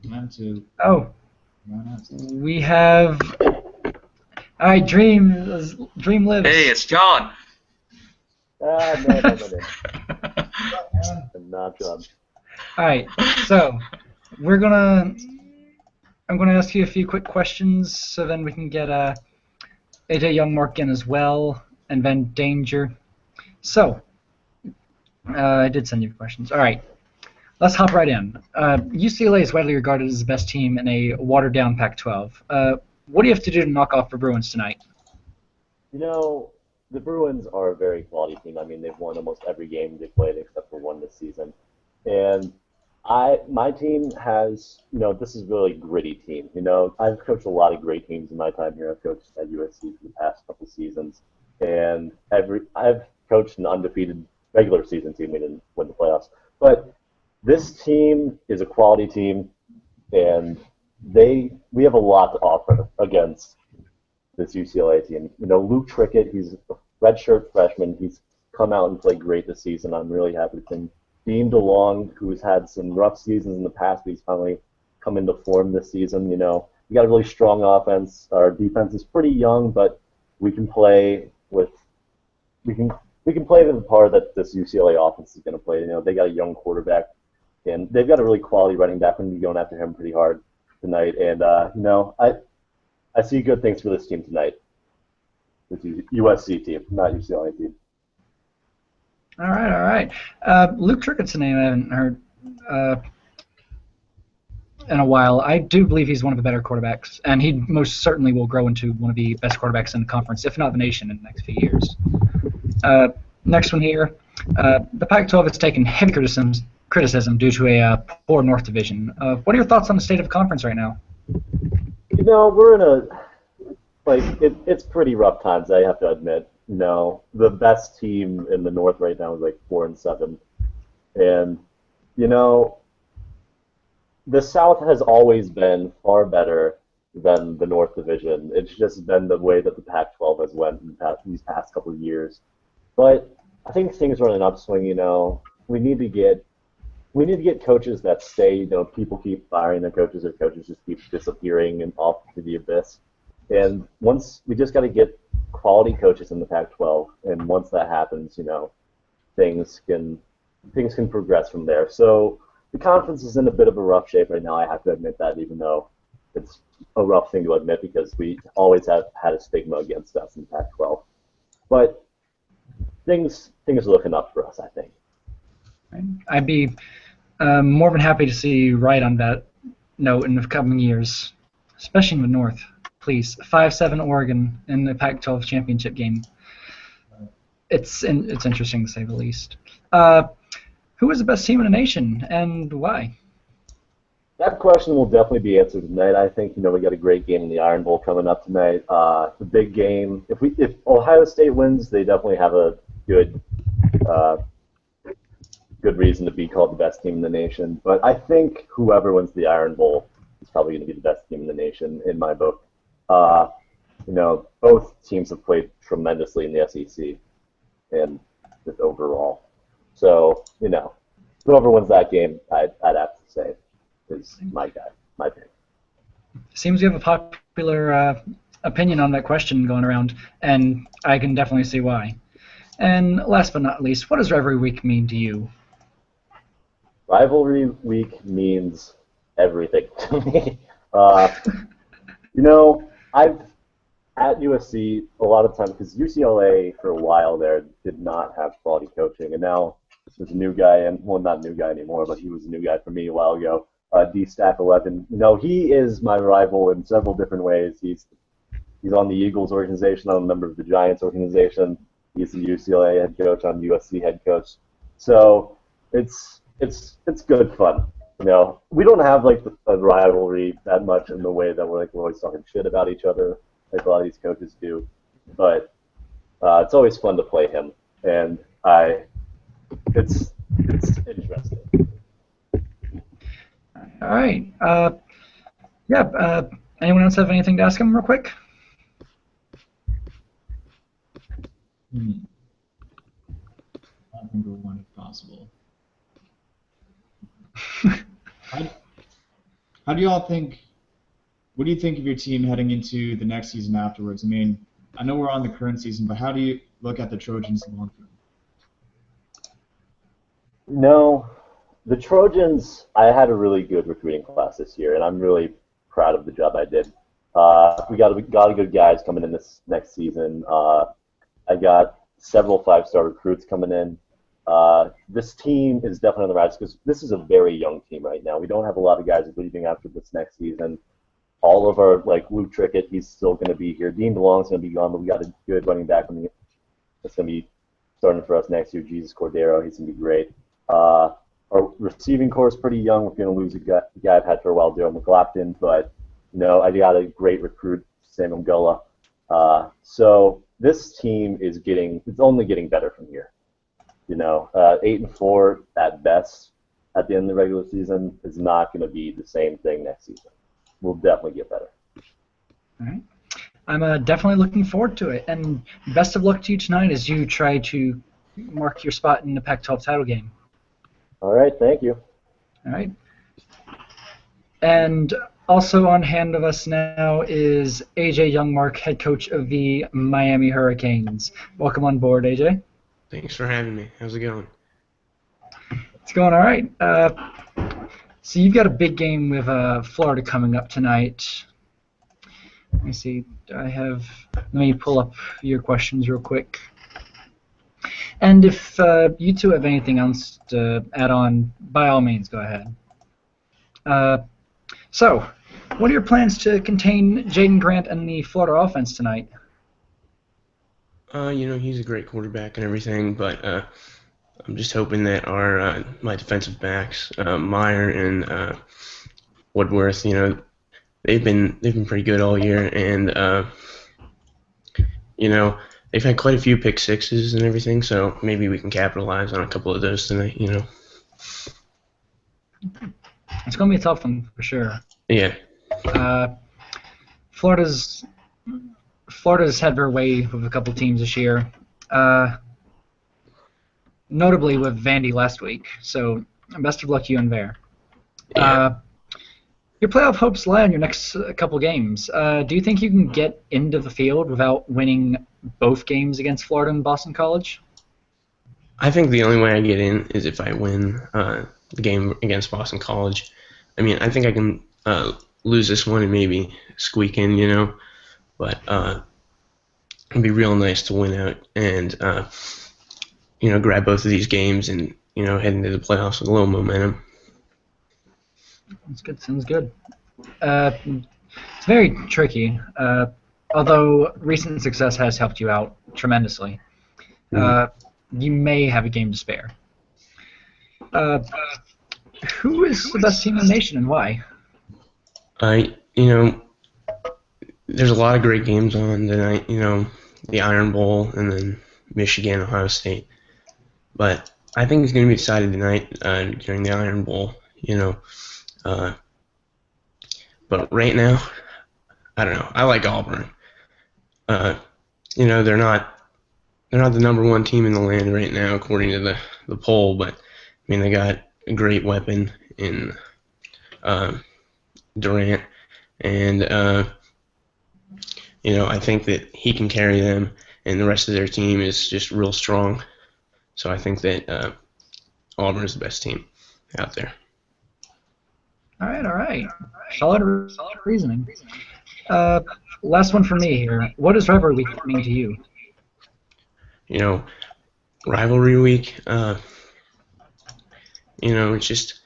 D: Time to.
A: Oh. We have. All right, Dream lives.
C: Hey, it's John.
F: No. I'm not John.
A: All right, so I'm gonna ask you a few quick questions, so then we can get AJ Youngmark in as well, and then Danger. So, I did send you questions. All right, let's hop right in. UCLA is widely regarded as the best team in a watered-down Pac-12. What do you have to do to knock off the Bruins tonight?
F: You know, the Bruins are a very quality team. I mean, they've won almost every game they played except for one this season. And my team has, this is a really gritty team. I've coached a lot of great teams in my time here. I've coached at USC for the past couple seasons. And I've coached an undefeated regular season team. We didn't win the playoffs. But this team is a quality team, and we have a lot to offer against this UCLA team. Luke Trickett, he's a redshirt freshman. He's come out and played great this season. I'm really happy with him. Dean DeLong, who's had some rough seasons in the past, but he's finally come into form this season. We got a really strong offense. Our defense is pretty young, but we can play with we can play the part that this UCLA offense is going to play. They got a young quarterback, and they've got a really quality running back. We're going to be going after him pretty hard tonight. And I see good things for this team tonight. This USC team, not UCLA team.
A: All right. Luke Trickett's a name I haven't heard in a while. I do believe he's one of the better quarterbacks, and he most certainly will grow into one of the best quarterbacks in the conference, if not the nation, in the next few years. Next one here. The Pac-12 has taken heavy criticism due to a poor North Division. What are your thoughts on the state of the conference right now?
F: We're in it's pretty rough times, I have to admit. The best team in the North right now is 4-7. And, the South has always been far better than the North Division. It's just been the way that the Pac-12 has went in these past couple of years. But I think things are on an upswing, We need to get coaches that stay. People keep firing their coaches, or coaches just keep disappearing and off to the abyss. And we just got to get quality coaches in the Pac-12, and once that happens, things can progress from there. So the conference is in a bit of a rough shape right now. I have to admit that, even though it's a rough thing to admit because we always have had a stigma against us in the Pac-12. But things are looking up for us, I think.
A: I'd be more than happy to see you right on that note in the coming years, especially in the North. Please, 5-7 Oregon in the Pac-12 championship game. It's interesting to say the least. Who is the best team in the nation, and why?
F: That question will definitely be answered tonight. I think we got a great game in the Iron Bowl coming up tonight. The big game. If Ohio State wins, they definitely have a good reason to be called the best team in the nation. But I think whoever wins the Iron Bowl is probably going to be the best team in the nation in my book. Both teams have played tremendously in the SEC and just overall. So, whoever wins that game, I'd have to say is my guy, my pick.
A: Seems you have a popular opinion on that question going around, and I can definitely see why. And last but not least, what does Rivalry Week mean to you?
F: Rivalry Week means everything to me. I've at USC a lot of times because UCLA for a while there did not have quality coaching, and now there's a new guy, and well, not a new guy anymore, but he was a new guy for me a while ago. D-Stack11. He is my rival in several different ways. He's on the Eagles organization. I'm a member of the Giants organization. He's the UCLA head coach. I'm USC head coach. So it's good fun. We don't have like a rivalry that much in the way that we're always talking shit about each other, like a lot of these coaches do. But it's always fun to play him, and it's interesting.
A: All right. Anyone else have anything to ask him real quick?
D: I think we're one if possible. How do you all think? What do you think of your team heading into the next season afterwards? I mean, I know we're on the current season, but how do you look at the Trojans long term?
F: The Trojans, I had a really good recruiting class this year, and I'm really proud of the job I did. We got a good guys coming in this next season. I got several 5-star recruits coming in. This team is definitely on the rise because this is a very young team right now. We don't have a lot of guys leaving after this next season. All of our, Luke Trickett, he's still going to be here. Dean DeLong's going to be gone, but we got a good running back that's going to be starting for us next year, Jesus Cordero. He's going to be great. Our receiving core is pretty young. We're going to lose a guy I've had for a while, Daryl McLaughlin, but I got a great recruit, Samuel Gullah. So this team it's only getting better from here. 8-4 at best at the end of the regular season is not going to be the same thing next season. We'll definitely get better.
A: All right. I'm definitely looking forward to it, and best of luck to you tonight as you try to mark your spot in the Pac-12 title game.
F: All right, thank you.
A: All right. And also on hand of us now is AJ Youngmark, head coach of the Miami Hurricanes. Welcome on board, AJ.
G: Thanks for having me. How's it going?
A: It's going all right. So you've got a big game with Florida coming up tonight. Let me see. Let me pull up your questions real quick. And if you two have anything else to add on, by all means, go ahead. So, what are your plans to contain Jaden Grant and the Florida offense tonight?
G: He's a great quarterback and everything, but I'm just hoping that my defensive backs, Meyer and Woodworth, they've been pretty good all year, and they've had quite a few pick sixes and everything, so maybe we can capitalize on a couple of those tonight.
A: It's going to be a tough one for sure.
G: Yeah.
A: Florida's had their way with a couple teams this year, notably with Vandy last week. So best of luck to you in there.
G: Yeah.
A: Your playoff hopes lie on your next couple games. Do you think you can get into the field without winning both games against Florida and Boston College?
G: I think the only way I get in is if I win the game against Boston College. I mean, I think I can lose this one and maybe squeak in, but it'd be real nice to win out and grab both of these games and head into the playoffs with a little momentum.
A: That's good. Sounds good. It's very tricky, although recent success has helped you out tremendously. You may have a game to spare. Who is the best team in the nation and why?
G: There's a lot of great games on tonight. The Iron Bowl and then Michigan, Ohio State. But I think it's going to be decided tonight during the Iron Bowl. But right now, I don't know. I like Auburn. They're not the number one team in the land right now according to the poll, but I mean they got a great weapon in Durant, and I think that he can carry them, and the rest of their team is just real strong. So I think that Auburn is the best team out there.
A: All right. Solid reasoning. Last one for me here. What does Rivalry Week mean to you?
G: You know, Rivalry Week. It's just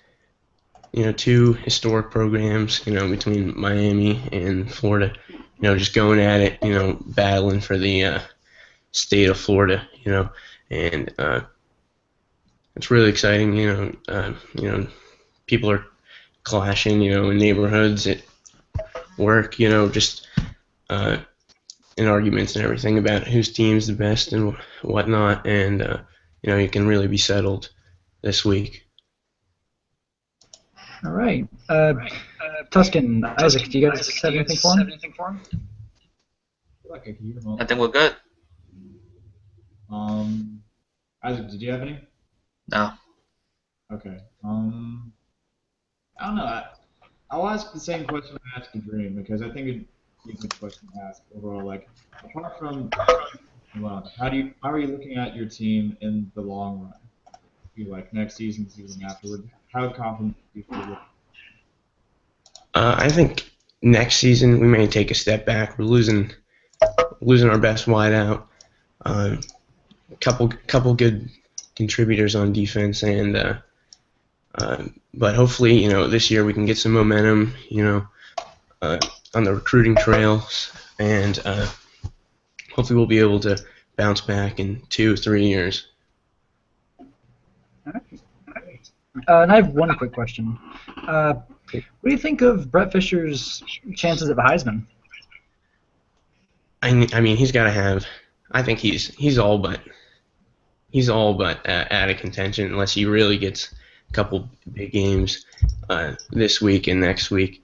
G: two historic programs. Between Miami and Florida. Just going at it. Battling for the state of Florida. And it's really exciting. People are clashing. In neighborhoods, at work. Just in arguments and everything about whose team's the best and whatnot. And you can really be settled this week.
A: All right. Tuscan, Isaac, do you guys have anything for him?
C: I think we're good.
D: Isaac, did you have any?
C: No.
D: Okay. I don't know. I'll ask the same question I asked Dream because I think it'd be a good question to ask overall. Like, apart from, well, how are you looking at your team in the long run? Like next season afterward, how confident do you feel?
G: I think next season we may take a step back. We're losing our best wideout. Couple good contributors on defense, and but hopefully this year we can get some momentum. On the recruiting trails, and hopefully we'll be able to bounce back in 2 or 3 years.
A: All right. And I have one quick question. What do you think of Brett Fisher's chances of a Heisman?
G: I mean, he's got to have. I think he's all but out of contention unless he really gets a couple big games this week and next week.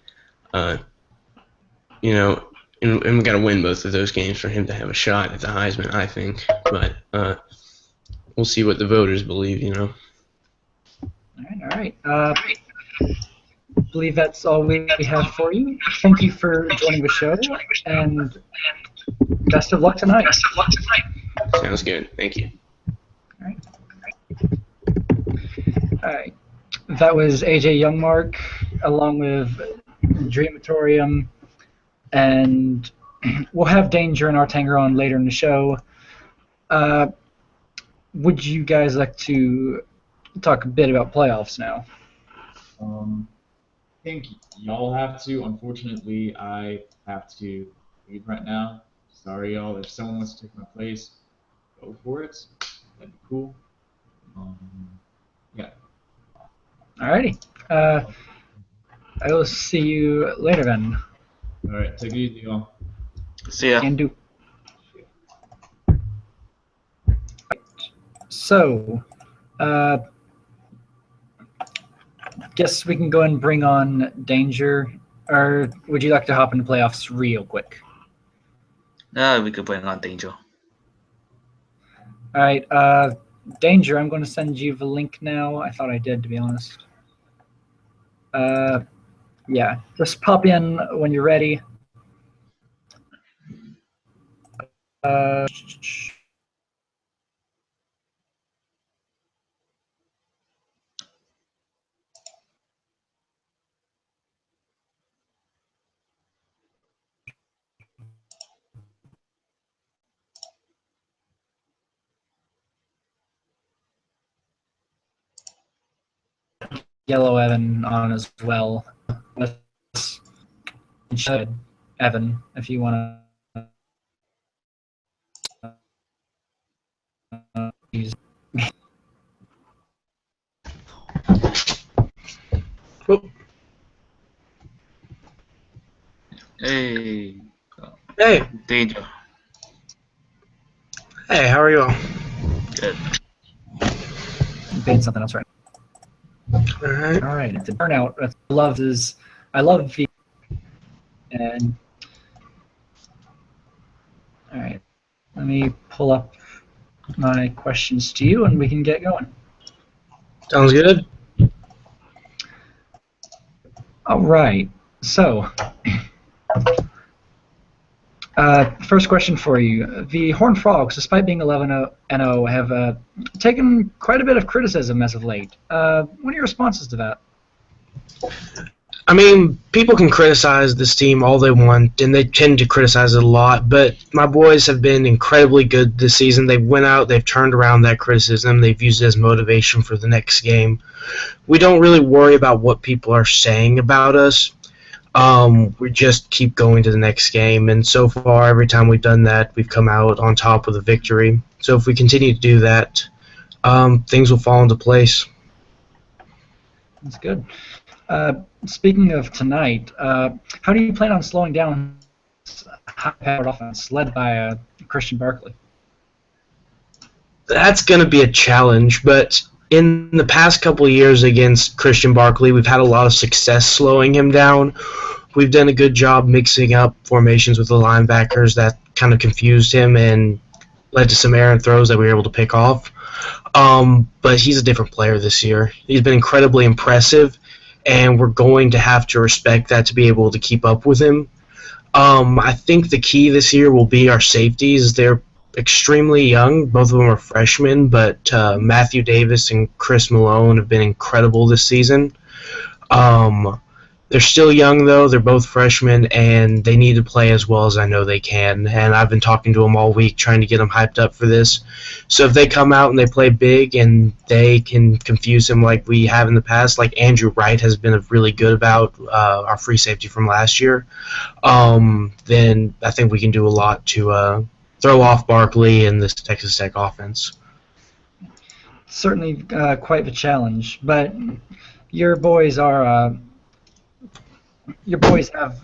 G: And we got to win both of those games for him to have a shot at the Heisman, I think. But we'll see what the voters believe.
A: All right. I believe that's all we have for you. Thank you for joining the show, and best of luck tonight.
G: Sounds good. Thank you.
A: All right. That was AJ Youngmark, along with Dreamatorium, and we'll have Danger and Artanger on later in the show. Would you guys like to talk a bit about playoffs now?
D: I think y'all have to. Unfortunately, I have to leave right now. Sorry, y'all. If someone wants to take my place, go for it. That'd be cool. Yeah.
A: Alrighty. I will see you later then.
D: All right. Take it easy, y'all.
C: See ya.
A: Can do. So, guess we can go and bring on Danger, or would you like to hop into playoffs real quick?
C: We could bring on Danger.
A: All right, Danger, I'm going to send you the link now. I thought I did, to be honest. Yeah, just pop in when you're ready. Yellow Evan on as well. Should Evan, if you want to use.
C: Hey.
H: Hey.
C: Danger.
H: Hey, how are you all?
C: Good.
A: I'm doing something else right now. All right. It's a burnout. I love the and all right. Let me pull up my questions to you, and we can get going.
H: Sounds good.
A: All right. So, first question for you. The Horned Frogs, despite being 11-0, have taken quite a bit of criticism as of late. What are your responses to that?
H: I mean, people can criticize this team all they want, and they tend to criticize it a lot, but my boys have been incredibly good this season. They went out, they've turned around that criticism, they've used it as motivation for the next game. We don't really worry about what people are saying about us. We just keep going to the next game, and so far, every time we've done that, we've come out on top with a victory. So if we continue to do that, things will fall into place.
A: That's good. Speaking of tonight, how do you plan on slowing down high-powered offense led by Christian Barkley?
H: That's going to be a challenge, but in the past couple of years against Christian Barkley, we've had a lot of success slowing him down. We've done a good job mixing up formations with the linebackers that kind of confused him and led to some errant throws that we were able to pick off. But he's a different player this year. He's been incredibly impressive, and we're going to have to respect that to be able to keep up with him. I think the key this year will be our safeties. They're extremely young. Both of them are freshmen, but Matthew Davis and Chris Malone have been incredible this season. They're still young, though. They're both freshmen, and they need to play as well as I know they can. And I've been talking to them all week, trying to get them hyped up for this. So if they come out and they play big and they can confuse him like we have in the past, like Andrew Wright has been really good about our free safety from last year, then I think we can do a lot to throw off Barkley and this Texas Tech offense.
A: Certainly quite the challenge, but your boys are... Your boys have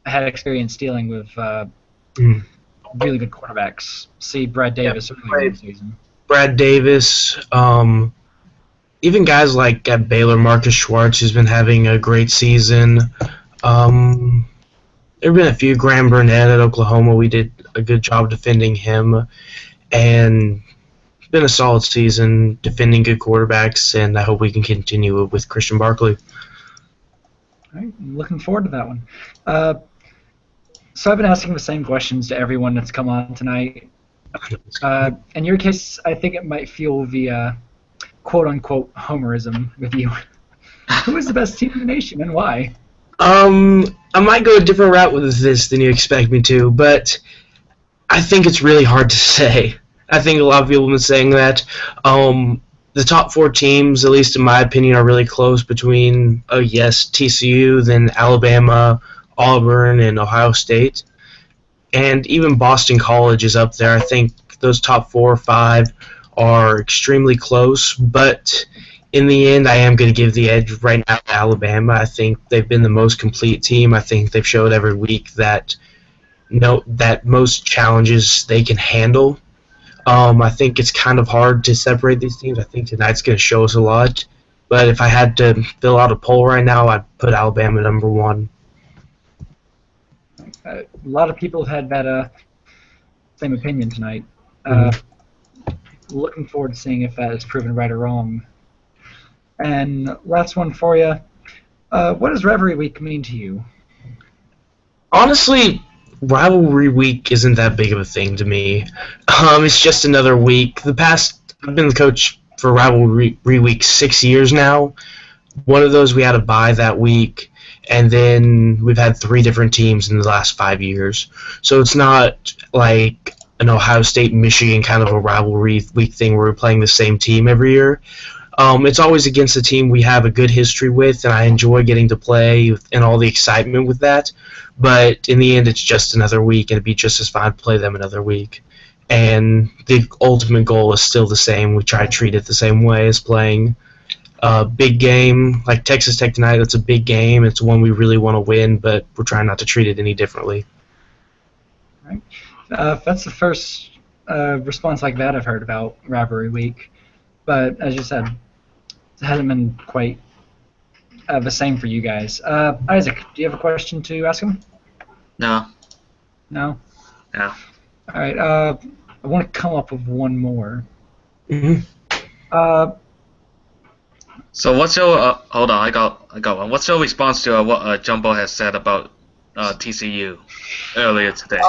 A: had experience dealing with really good quarterbacks. See Brad Davis earlier in the season.
H: Brad Davis, even guys like at Baylor, Marcus Schwartz, who's been having a great season. There have been a few. Graham Burnett at Oklahoma, we did a good job defending him. And it's been a solid season defending good quarterbacks, and I hope we can continue it with Christian Barkley.
A: All right, I'm looking forward to that one. So I've been asking the same questions to everyone that's come on tonight. In your case, I think it might feel the quote-unquote homerism with you. Who is the best team in the nation and why?
H: I might go a different route with this than you expect me to, but I think it's really hard to say. I think a lot of people have been saying that. The top four teams, at least in my opinion, are really close between, TCU, then Alabama, Auburn, and Ohio State. And even Boston College is up there. I think those top 4 or 5 are extremely close, but in the end, I am going to give the edge right now to Alabama. I think they've been the most complete team. I think they've showed every week that most challenges they can handle. I think it's kind of hard to separate these teams. I think tonight's going to show us a lot. But if I had to fill out a poll right now, I'd put Alabama number 1.
A: A lot of people have had that same opinion tonight. Looking forward to seeing if that is proven right or wrong. And last one for you. What does Rivalry Week mean to you?
H: Honestly, Rivalry Week isn't that big of a thing to me. It's just another week. I've been the coach for Rivalry Week 6 years now. One of those we had a bye that week, and then we've had 3 different teams in the last 5 years. So it's not like an Ohio State-Michigan kind of a Rivalry Week thing where we're playing the same team every year. It's always against a team we have a good history with, and I enjoy getting to play and all the excitement with that. But in the end, it's just another week, and it'd be just as fine to play them another week. And the ultimate goal is still the same. We try to treat it the same way as playing a big game like Texas Tech tonight. It's a big game. It's one we really want to win, but we're trying not to treat it any differently.
A: All right. That's the first response like that I've heard about Rivalry Week. But as you said, it hasn't been quite the same for you guys. Isaac, do you have a question to ask him?
C: No.
A: No?
C: No.
A: All right. I want to come up with one more.
H: Mm-hmm.
C: So what's your hold on, I got one. What's your response to what Jumbo has said about TCU earlier today?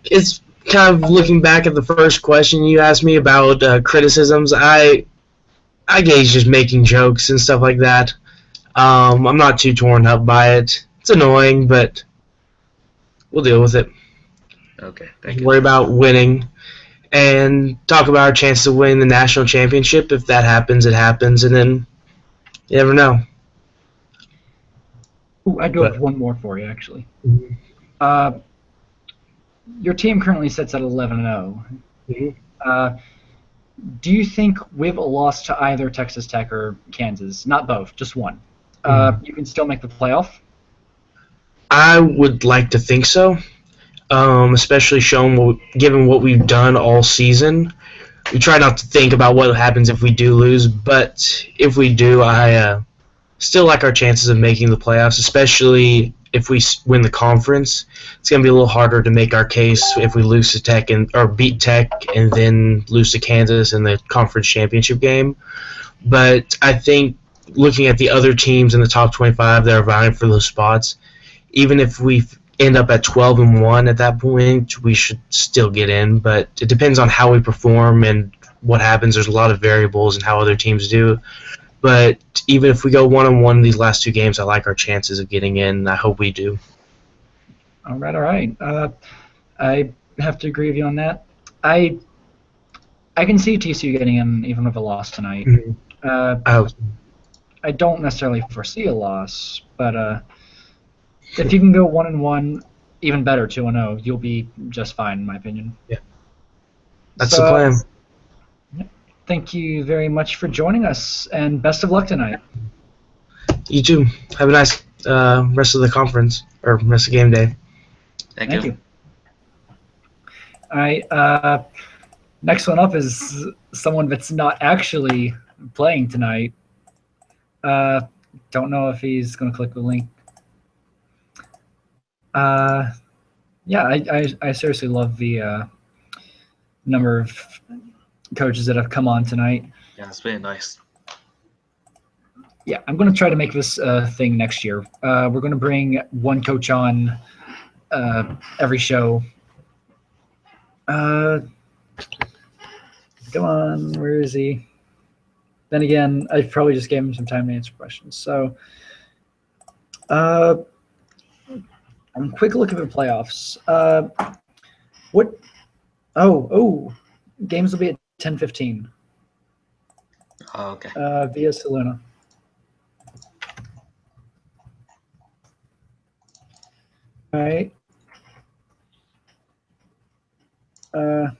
H: It's kind of looking back at the first question you asked me about criticisms. I I get he's just making jokes and stuff like that. I'm not too torn up by it. It's annoying, but we'll deal with it.
C: Okay, thank you.
H: Worry about winning and talk about our chance to win the national championship. If that happens, it happens, and then you never know.
A: Ooh, I do have one more for you, actually. Your team currently sits at 11-0. Do you think with a loss to either Texas Tech or Kansas, not both, just one, you can still make the playoff?
H: I would like to think so, especially given what we've done all season. We try not to think about what happens if we do lose, but if we do, I still like our chances of making the playoffs, especially if we win the conference. It's going to be a little harder to make our case if we lose to Tech or beat Tech and then lose to Kansas in the conference championship game. But I think looking at the other teams in the top 25 that are vying for those spots, even if we end up at 12-1 at that point, we should still get in. But it depends on how we perform and what happens. There's a lot of variables in how other teams do. But even if we go 1-1 in these last two games, I like our chances of getting in. I hope we do.
A: All right. I have to agree with you on that. I can see TCU getting in even with a loss tonight. I don't necessarily foresee a loss, but if you can go 1-1, even better, 2-0, you'll be just fine, in my opinion.
H: Yeah, that's the plan.
A: Thank you very much for joining us, and best of luck tonight.
H: You too. Have a nice rest of the conference, or rest of game day.
C: Thank you.
A: All right. Next one up is someone that's not actually playing tonight. Don't know if he's going to click the link. Yeah, I seriously love the number of coaches that have come on tonight.
C: Yeah, it's very nice.
A: Yeah, I'm going to try to make this thing next year. We're going to bring one coach on every show. Come on, where is he? Then again, I probably just gave him some time to answer questions. So, quick look at the playoffs. What? Oh, games will be at 10:15.
C: Oh, okay.
A: Via Saluna. All right. Yeah.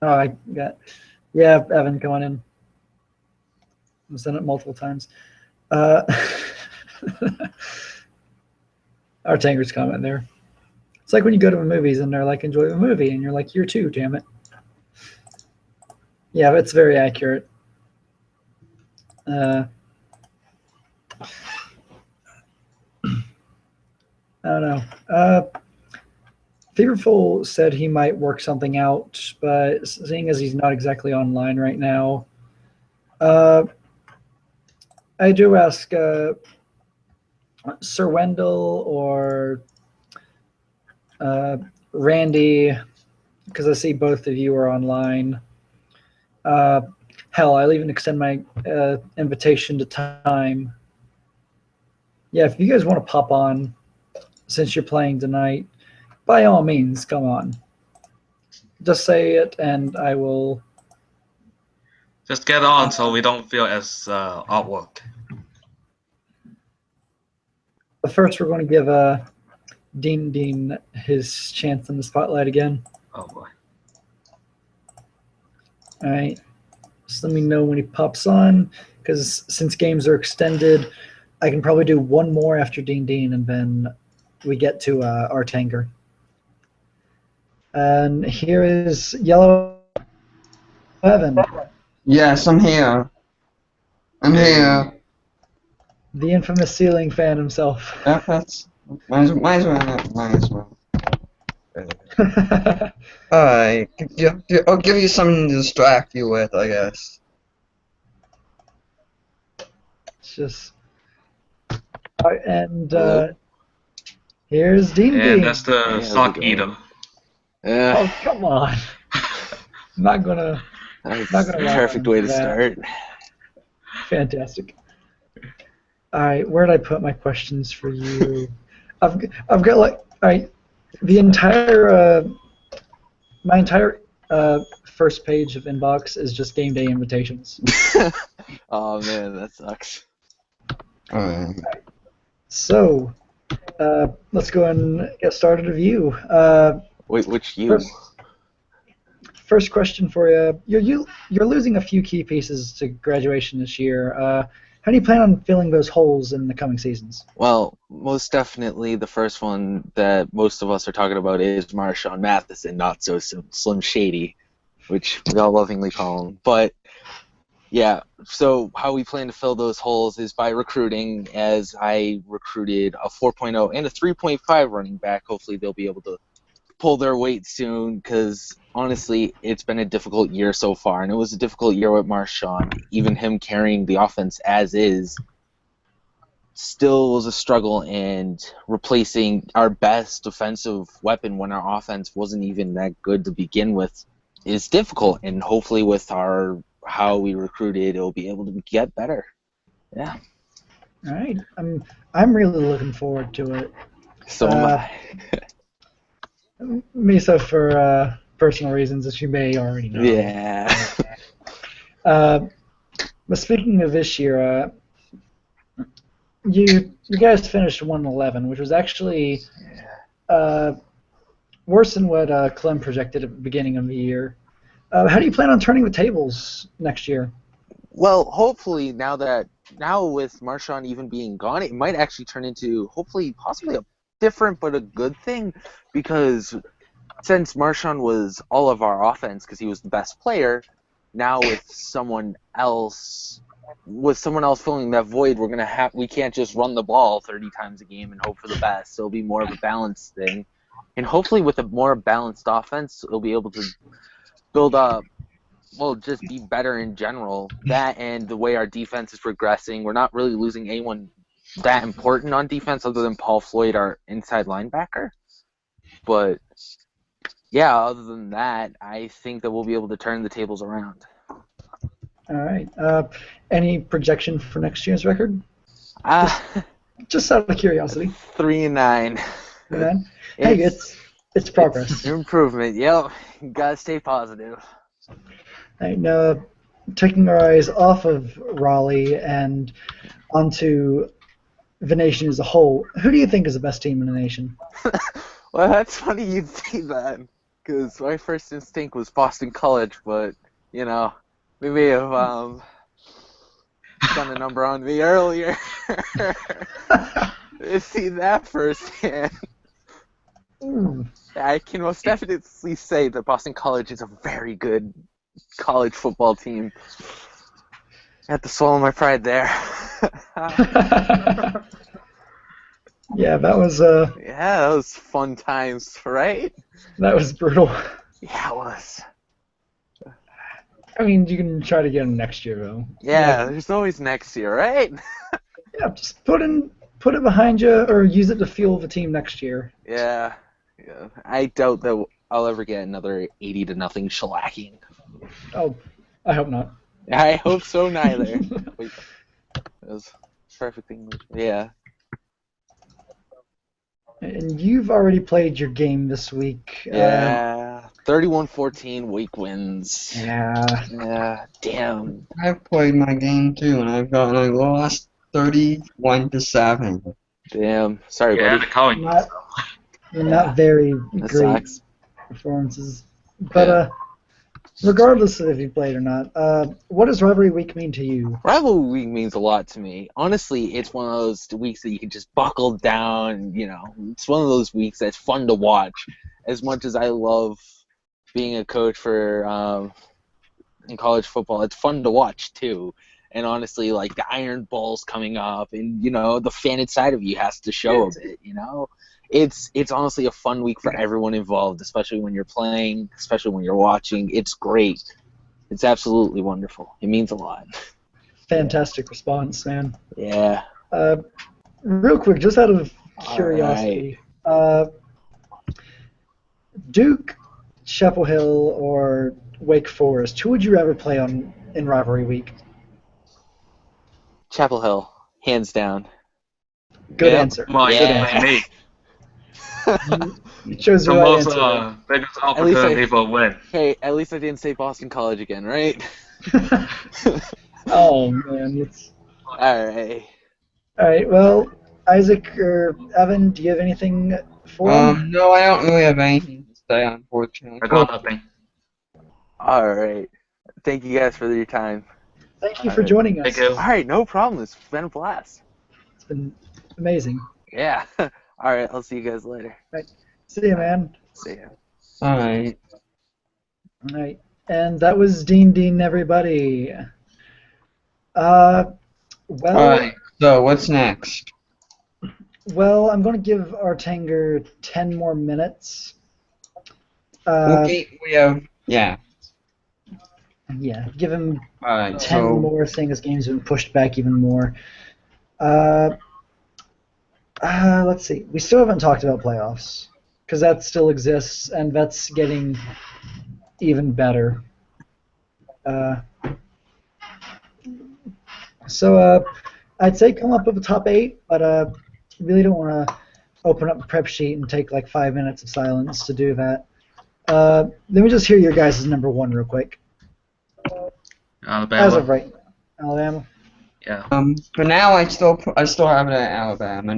A: Oh, I got. Yeah, Evan, come on in. I've done it multiple times. Our Tanger's comment there. It's like when you go to the movies and they're like, enjoy the movie, and you're like, you're too, damn it. Yeah, it's very accurate. I don't know. Feverful said he might work something out, but seeing as he's not exactly online right now, I do ask Sir Wendell or Randy, because I see both of you are online. Hell, I'll even extend my invitation to time. Yeah, if you guys want to pop on, since you're playing tonight, by all means, come on. Just say it, and I will.
C: Just get on so we don't feel as awkward.
A: But first, we're going to give Dean his chance in the spotlight again.
C: Oh boy.
A: All right. Just let me know when he pops on, because since games are extended, I can probably do one more after Dean, and then we get to our Tanger. And here is Yellow Evan.
I: Yes, I'm here. I'm here.
A: The infamous ceiling fan himself.
I: Yeah, that's might as well. Alright, I'll give you something to distract you with, I guess.
A: It's just. And here's Dean.
C: And that's the sock eater.
I: Yeah.
A: Oh, come on. Not gonna.
J: That's
A: Not
J: the
A: gonna lie
J: perfect
A: on
J: way to
A: that.
J: start.
A: Fantastic. All right, where did I put my questions for you? I've got like, all right, the entire my entire first page of inbox is just game day invitations.
J: Oh man, that sucks.
A: So, let's go and get started with you.
J: Wait, which you?
A: First question for you. You're losing a few key pieces to graduation this year. How do you plan on filling those holes in the coming seasons?
J: Well, most definitely the first one that most of us are talking about is Marshawn Matheson, not so Slim Shady, which we all lovingly call him. But yeah, so how we plan to fill those holes is by recruiting, as I recruited a 4.0 and a 3.5 running back. Hopefully they'll be able to pull their weight soon, because honestly, it's been a difficult year so far, and it was a difficult year with Marshawn. Even him carrying the offense as is still was a struggle, and replacing our best defensive weapon when our offense wasn't even that good to begin with is difficult, and hopefully with how we recruited, it'll be able to get better. Yeah.
A: All right. I'm really looking forward to it.
J: So am I.
A: Misa for personal reasons, as you may already know.
J: Yeah.
A: But speaking of this year, you guys finished 1-11, which was actually worse than what Clem projected at the beginning of the year. How do you plan on turning the tables next year?
J: Well, hopefully now with Marshawn even being gone, it might actually turn into possibly a different but a good thing, because since Marshawn was all of our offense because he was the best player, now with someone else filling that void, we can't just run the ball 30 times a game and hope for the best. So it'll be more of a balanced thing, and hopefully with a more balanced offense, it'll be able to build up. Well, just be better in general. That and the way our defense is progressing, we're not really losing anyone that important on defense other than Paul Floyd, our inside linebacker. But yeah, other than that, I think that we'll be able to turn the tables around.
A: All right. Any projection for next year's record? Just out of curiosity.
J: 3-9.
A: 3-9? Hey, it's progress.
J: It's improvement. Yep. You gotta stay positive.
A: And taking our eyes off of Raleigh and onto the nation as a whole, who do you think is the best team in the nation?
J: Well, that's funny you'd say that, because my first instinct was Boston College, but, we may have done a number on me earlier. To see that firsthand. I can most definitely say that Boston College is a very good college football team. I have to swallow my pride there.
A: Yeah, that was
J: that was fun times, right?
A: That was brutal.
J: Yeah, it was.
A: I mean, you can try to get them next year, though.
J: Yeah, there's always next year, right?
A: Yeah, just put it behind you, or use it to fuel the team next year.
J: Yeah. I doubt that I'll ever get another 80-0 shellacking.
A: Oh, I hope not.
J: I hope so neither. Wait, that was perfect English. Yeah.
A: And you've already played your game this week.
J: Yeah. 31-14 week wins.
A: Yeah.
J: Yeah. Damn.
I: I've played my game too, and I lost 31-7.
J: Damn. Sorry,
C: Yeah,
J: buddy.
C: the calling.
A: Not very
J: That
A: great
J: sucks.
A: performances. But regardless of if you played or not, what does Rivalry Week mean to you?
J: Rivalry Week means a lot to me. Honestly, it's one of those weeks that you can just buckle down, It's one of those weeks that's fun to watch. As much as I love being a coach for in college football, it's fun to watch too. And honestly, like the Iron Bowl's coming up, and the fan inside of you has to show a bit, It's honestly a fun week for everyone involved, especially when you're playing, especially when you're watching. It's great. It's absolutely wonderful. It means a lot.
A: Fantastic response, man.
J: Yeah.
A: Real quick, just out of curiosity, Duke, Chapel Hill, or Wake Forest. Who would you rather play on in Rivalry Week?
J: Chapel Hill, hands down.
A: Good
C: Yep.
A: answer.
C: Well,
A: Good
C: yeah,
A: answer.
C: me.
A: You chose the
C: The
A: right
C: most
A: answer.
C: biggest
J: At least
C: opportunity for a win.
J: Hey, at least I didn't say Boston College again, right?
A: Oh man.
J: All right.
A: All right. Well, Isaac or Evan, do you have anything for him?
I: No, I don't really have anything to say, unfortunately.
C: I got nothing.
J: All right. Thank you guys for your time.
A: Thank you
J: All
A: for
J: right.
A: joining us.
C: Thank you.
J: All right, no problem. It's been a blast.
A: It's been amazing.
J: Yeah. All right, I'll see you guys later.
A: Right. See you, man.
J: See ya.
I: Alright.
A: All right. And that was Dean, everybody. Well,
I: Alright, so what's next?
A: well, I'm going to give Artanger 10 more minutes.
I: We have, yeah.
A: Yeah, give him
I: Alright,
A: 10
I: so,
A: more, seeing as games have been pushed back even more. Let's see. We still haven't talked about playoffs, because that still exists, and that's getting even better. So I'd say come up with a top 8, but really don't want to open up a prep sheet and take like 5 minutes of silence to do that. Let me just hear your guys' number 1 real quick.
C: Alabama.
A: As of right now. Alabama.
C: Yeah.
I: for now, I still have it at Alabama.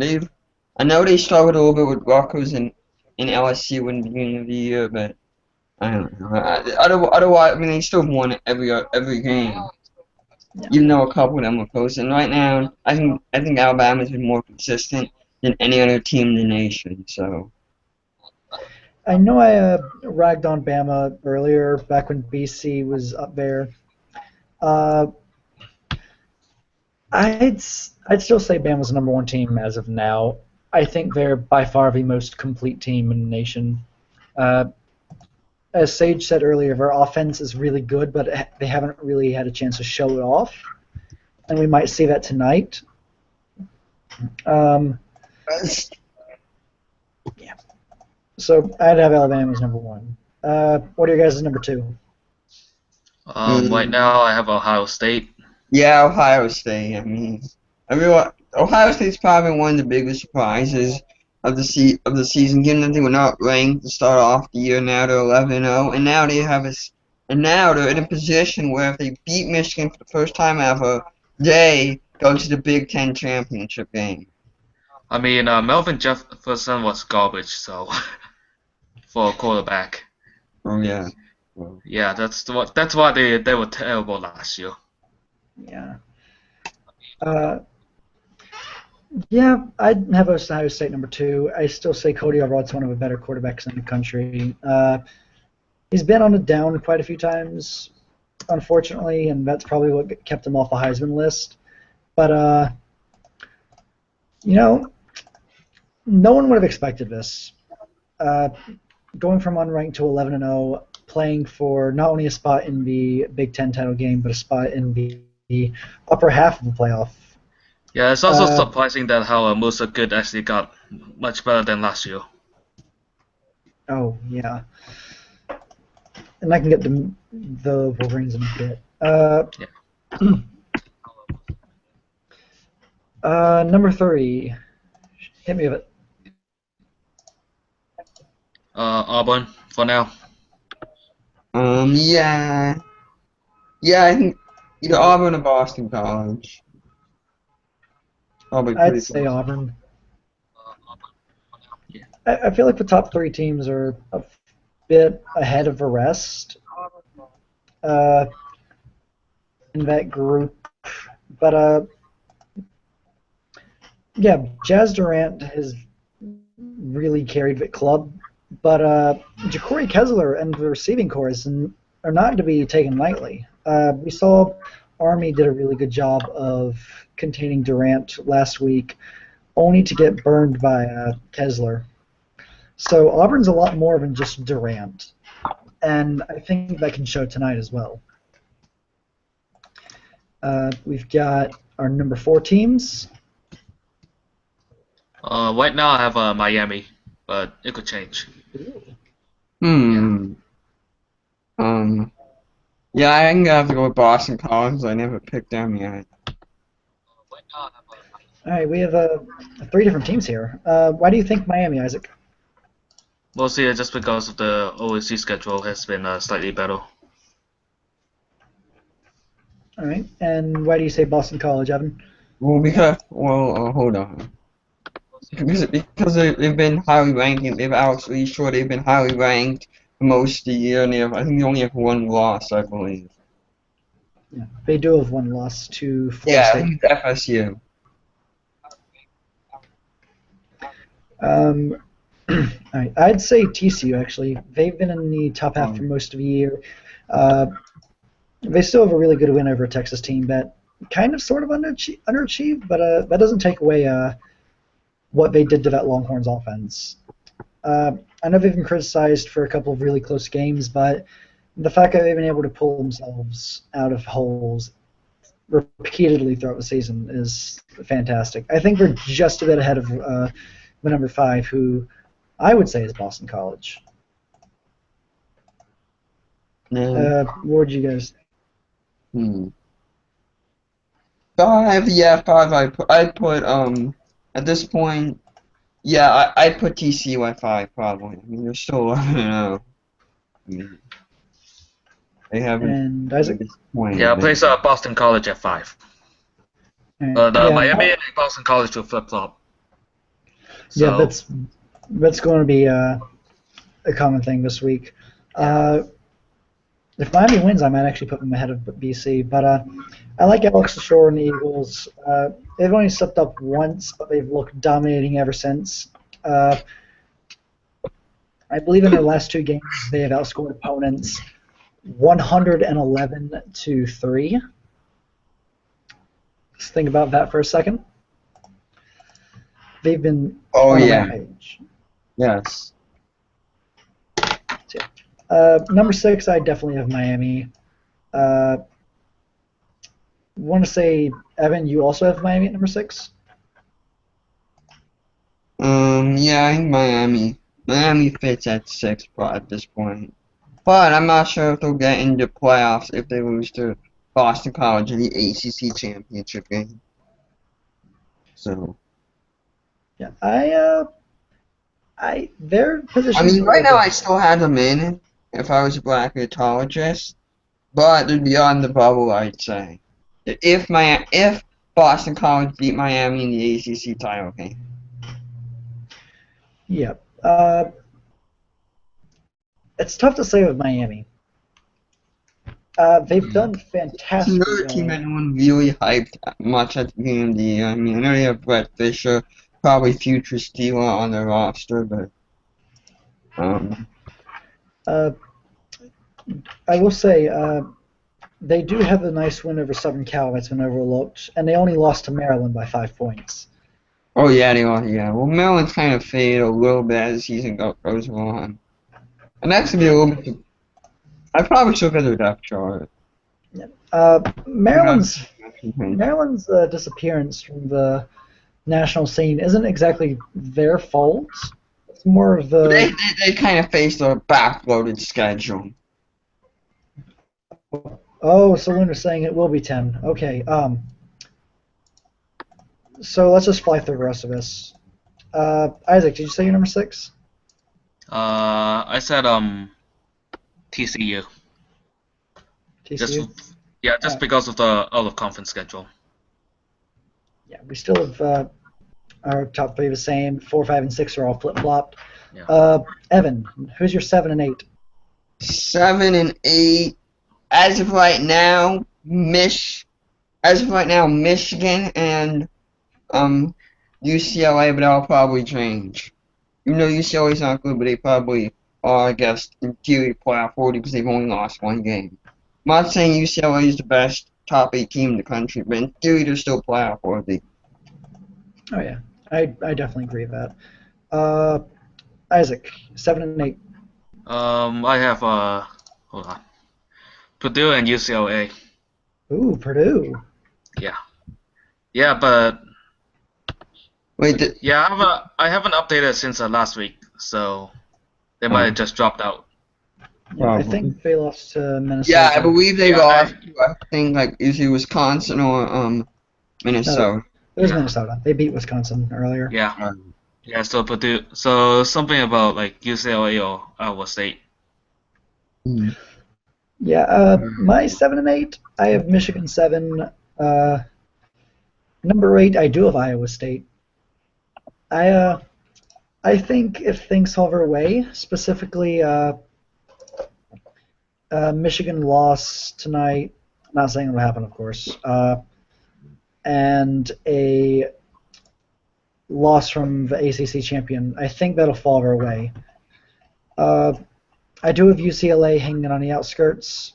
I: I know they struggled a little bit with Rutgers and LSU in the beginning of the year, but I don't know. Otherwise, I mean, they still won every game, even though a couple of them were close. And right now, I think Alabama's been more consistent than any other team in the nation. So.
A: I know I ragged on Bama earlier, back when BC was up there. I'd still say Bama's the number 1 team as of now. I think they're by far the most complete team in the nation. As Sage said earlier, their offense is really good, but they haven't really had a chance to show it off, and we might see that tonight. Yeah. So I'd have Alabama as number 1. What are your guys' number 2?
C: Right now I have Ohio State.
I: Yeah, Ohio State. I mean, Ohio State's probably one of the biggest surprises of the season. Given that they were not ranked to start off the year, now they're 11-0, and now now they're in a position where if they beat Michigan for the first time ever, they go to the Big Ten championship game.
C: I mean, Melvin Jefferson was garbage, so for a quarterback.
I: Oh yeah.
C: Yeah, that's why they were terrible last year.
A: Yeah. Yeah, I'd have Ohio State number 2. I still say Cody Alvarez's one of the better quarterbacks in the country. He's been on the down quite a few times, unfortunately, and that's probably what kept him off the Heisman list. But, no one would have expected this. Going from unranked to 11-0, playing for not only a spot in the Big Ten title game, but a spot in the upper half of the playoff.
C: Yeah, it's also surprising that how Musa Good actually got much better than last year.
A: Oh, yeah. And I can get the Wolverines in a bit. Number 3. Hit me with it.
C: Auburn for now.
I: Yeah, I think either Auburn or Boston College.
A: I'd say Auburn.
C: Yeah.
A: I feel like the top 3 teams are a bit ahead of the rest in that group. But, yeah, Jazz Durant has really carried the club. But Ja'Cory Kessler and the receiving corps are not to be taken lightly. We saw Army did a really good job of containing Durant last week, only to get burned by Kessler. So Auburn's a lot more than just Durant, and I think that can show tonight as well. We've got our number 4 teams.
C: Right now I have Miami, but it could change.
I: Yeah, I'm gonna have to go with Boston College. I never picked them yet.
A: All right, we have 3 different teams here. Why do you think Miami, Isaac?
C: Mostly just because of the OSC schedule has been slightly better.
A: All right, and why do you say Boston College, Evan?
I: Hold on. Because they've been highly ranked, and they've been highly ranked for most of the year, and I think they only have 1 loss, I believe.
A: Yeah, they do have 1 loss to Florida
I: Yeah,
A: State.
I: FSU.
A: All right, I'd say TCU actually. They've been in the top half for most of the year. They still have a really good win over a Texas team that kind of sort of underachieved, but that doesn't take away what they did to that Longhorns offense. I know they've been criticized for a couple of really close games, but the fact that they've been able to pull themselves out of holes repeatedly throughout the season is fantastic. I think they're just a bit ahead of the number 5, who I would say is Boston College. What would you guys?
I: 5, yeah, 5. I'd put at this point, yeah, I'd put TCU at 5 probably. I mean, they're still 11-0. I mean, they haven't.
A: And Isaac?
C: Yeah, I place Boston College at 5.
A: Yeah,
C: Miami and Boston College will flip flop. So.
A: Yeah, that's going to be a common thing this week. If Miami wins, I might actually put them ahead of BC. But I like Alex Shore and the Eagles. They've only slipped up once, but they've looked dominating ever since. I believe in their last 2 games, they have outscored opponents 111-3. Just think about that for a second. They've been on a rampage.
I: Yes.
A: Number 6, I definitely have Miami. Want to say, Evan, you also have Miami at number 6?
I: Yeah, I think Miami. Miami fits at 6 at this point. But I'm not sure if they'll get into playoffs if they lose to Boston College in the ACC championship game. So.
A: Yeah, their position.
I: I mean, right now I still have them in if I was a bracketologist, but they're beyond the bubble, I'd say. If Boston College beat Miami in the ACC title game.
A: Yeah. It's tough to say with Miami. They've done fantastic.
I: It's another team that no one really hyped much at the beginning of the year. I mean, I know they have Brett Fisher, probably future Steeler on their roster, but
A: I will say they do have a nice win over Southern Cal that's been overlooked, and they only lost to Maryland by 5 points.
I: Oh yeah, they are. Yeah, well, Maryland's kind of faded a little bit as the season goes on, and that's gonna be a little bit. I probably should look at their depth chart.
A: Yeah. Maryland's disappearance from the national scene isn't exactly their fault. It's more of the.
I: They kind of faced a backloaded schedule.
A: Oh, so Luna's saying it will be 10. Okay. So let's just fly through the rest of this. Isaac, did you say you're number 6?
C: I said TCU.
A: TCU?
C: Just because of the out-of-conference schedule.
A: Yeah, we still have our top 3 the same. 4, 5, and 6 are all flip-flopped.
C: Yeah.
A: Evan, who's your 7 and 8?
I: 7 and 8. As of right now, Michigan and UCLA, but that'll probably change. Even though UCLA's not good, but they probably are, I guess, in theory, playoff 40 because they've only lost 1 game. I'm not saying UCLA is the best top 8 team in the country, but in theory, they're still playoff worthy.
A: Oh yeah, I definitely agree with that. Isaac, 7 and 8.
C: I have hold on, Purdue and UCLA.
A: Ooh, Purdue.
C: Yeah. Yeah, but.
I: Wait.
C: I haven't updated since last week, so they might have just dropped out.
A: Yeah, I
I: Probably.
A: think they lost to Minnesota.
I: Yeah, I believe they
C: Yeah,
I: lost to, I think, like, is it Wisconsin or Minnesota?
A: It was
C: Yeah.
A: Minnesota. They beat Wisconsin earlier.
C: Yeah. Yeah. So something about like UCLA or Iowa State.
A: Yeah, my 7 and 8, I have Michigan 7. Number 8, I do have Iowa State. I think if things fall our way, specifically Michigan loss tonight, not saying it'll happen, of course, and a loss from the ACC champion, I think that'll fall our way. I do have UCLA hanging on the outskirts.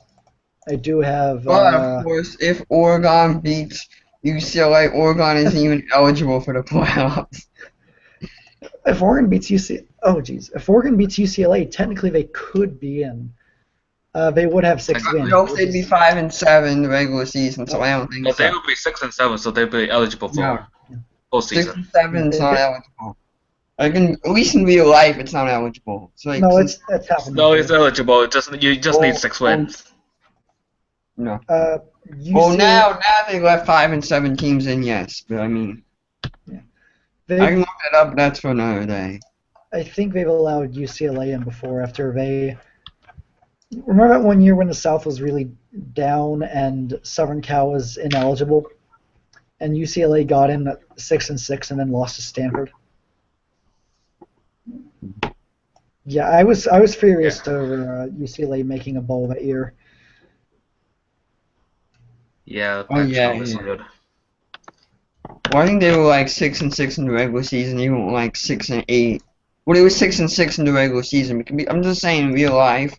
A: I do have.
I: But of course, if Oregon beats UCLA, Oregon isn't even eligible for the playoffs.
A: If Oregon beats if Oregon beats UCLA, technically they could be in. They would have 6 wins.
I: No, they'd be 5-7 in the regular season, so I don't think
C: But they
I: so.
C: would be 6 and 7, so they'd be eligible for
I: No.
C: postseason.
I: 6-7 is not eligible. Like at least in real life, it's not eligible. So like,
A: No, it's happening.
C: No, it's eligible. You just need 6 wins.
I: no.
A: UCLA,
I: Well, now they let 5-7 teams in, yes, but I mean, I can look that up. That's for another day.
A: I think they've allowed UCLA in before after they. Remember that one year when the South was really down and Southern Cal was ineligible, and UCLA got in at 6-6 and then lost to Stanford. Yeah, I was furious over UCLA making a bowl that year.
C: Yeah.
I: Oh, yeah,
C: was
I: yeah.
C: good.
I: Well, I think they were like 6-6 in the regular season, even like 6-8. Well, they were 6-6 in the regular season. I'm just saying, in real life,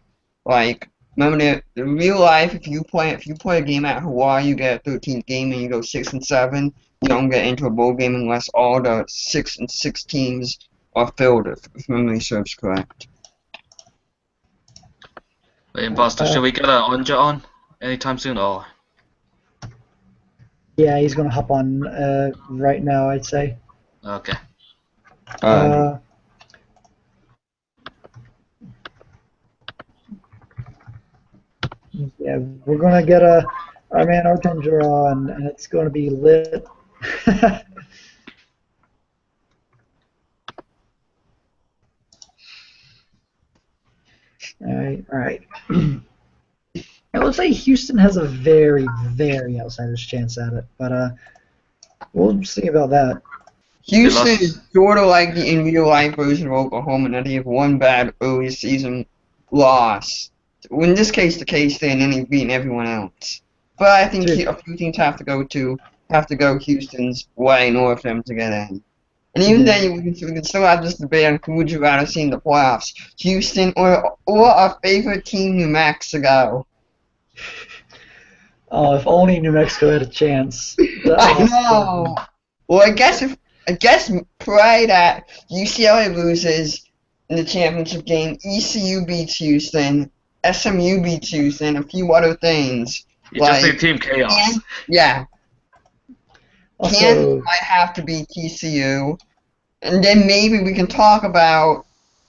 I: like remember in real life, if you play a game at Hawaii, you get a 13th game and you go 6-7. You don't get into a bowl game unless all the 6-6 teams are filled, if memory serves correct.
C: Wait, Imposter, should we get an Onja on anytime soon? Or
A: Yeah, he's gonna hop on right now, I'd say.
C: okay.
A: Yeah, we're gonna get our man Artender on, and it's gonna be lit. All right. It looks like Houston has a very, very outsider's chance at it, but we'll see about that.
I: Houston is sort of like the in real life version of Oklahoma, and they have one bad early season loss. In this case, the K-State, and then they've beaten everyone else. But I think a few teams have to go Houston's way in order for them to get in. And even then, we can still have this debate on who would you rather see in the playoffs, Houston or our favorite team, New Mexico.
A: Oh, if only New Mexico had a chance.
I: I know. Well, I guess pray that UCLA loses in the championship game, ECU beats Houston, SMU beats Houston, a few other things.
C: You just need team chaos.
I: Yeah.
A: Also,
I: Kansas might have to beat TCU, and then maybe we can talk about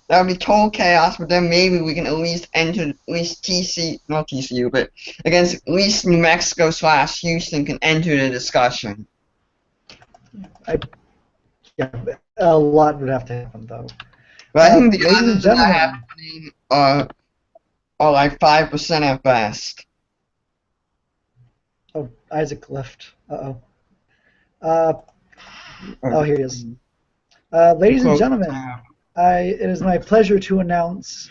I: that would be total chaos. But then maybe we can at least enter not TCU, but against at least New Mexico / Houston can enter the discussion.
A: Yeah, a lot would have to happen though.
I: But I think the
A: ladies and
I: odds of that
A: gentlemen,
I: happening are like 5% at best.
A: Oh, Isaac left. Oh, here he is. Ladies and gentlemen, it is my pleasure to announce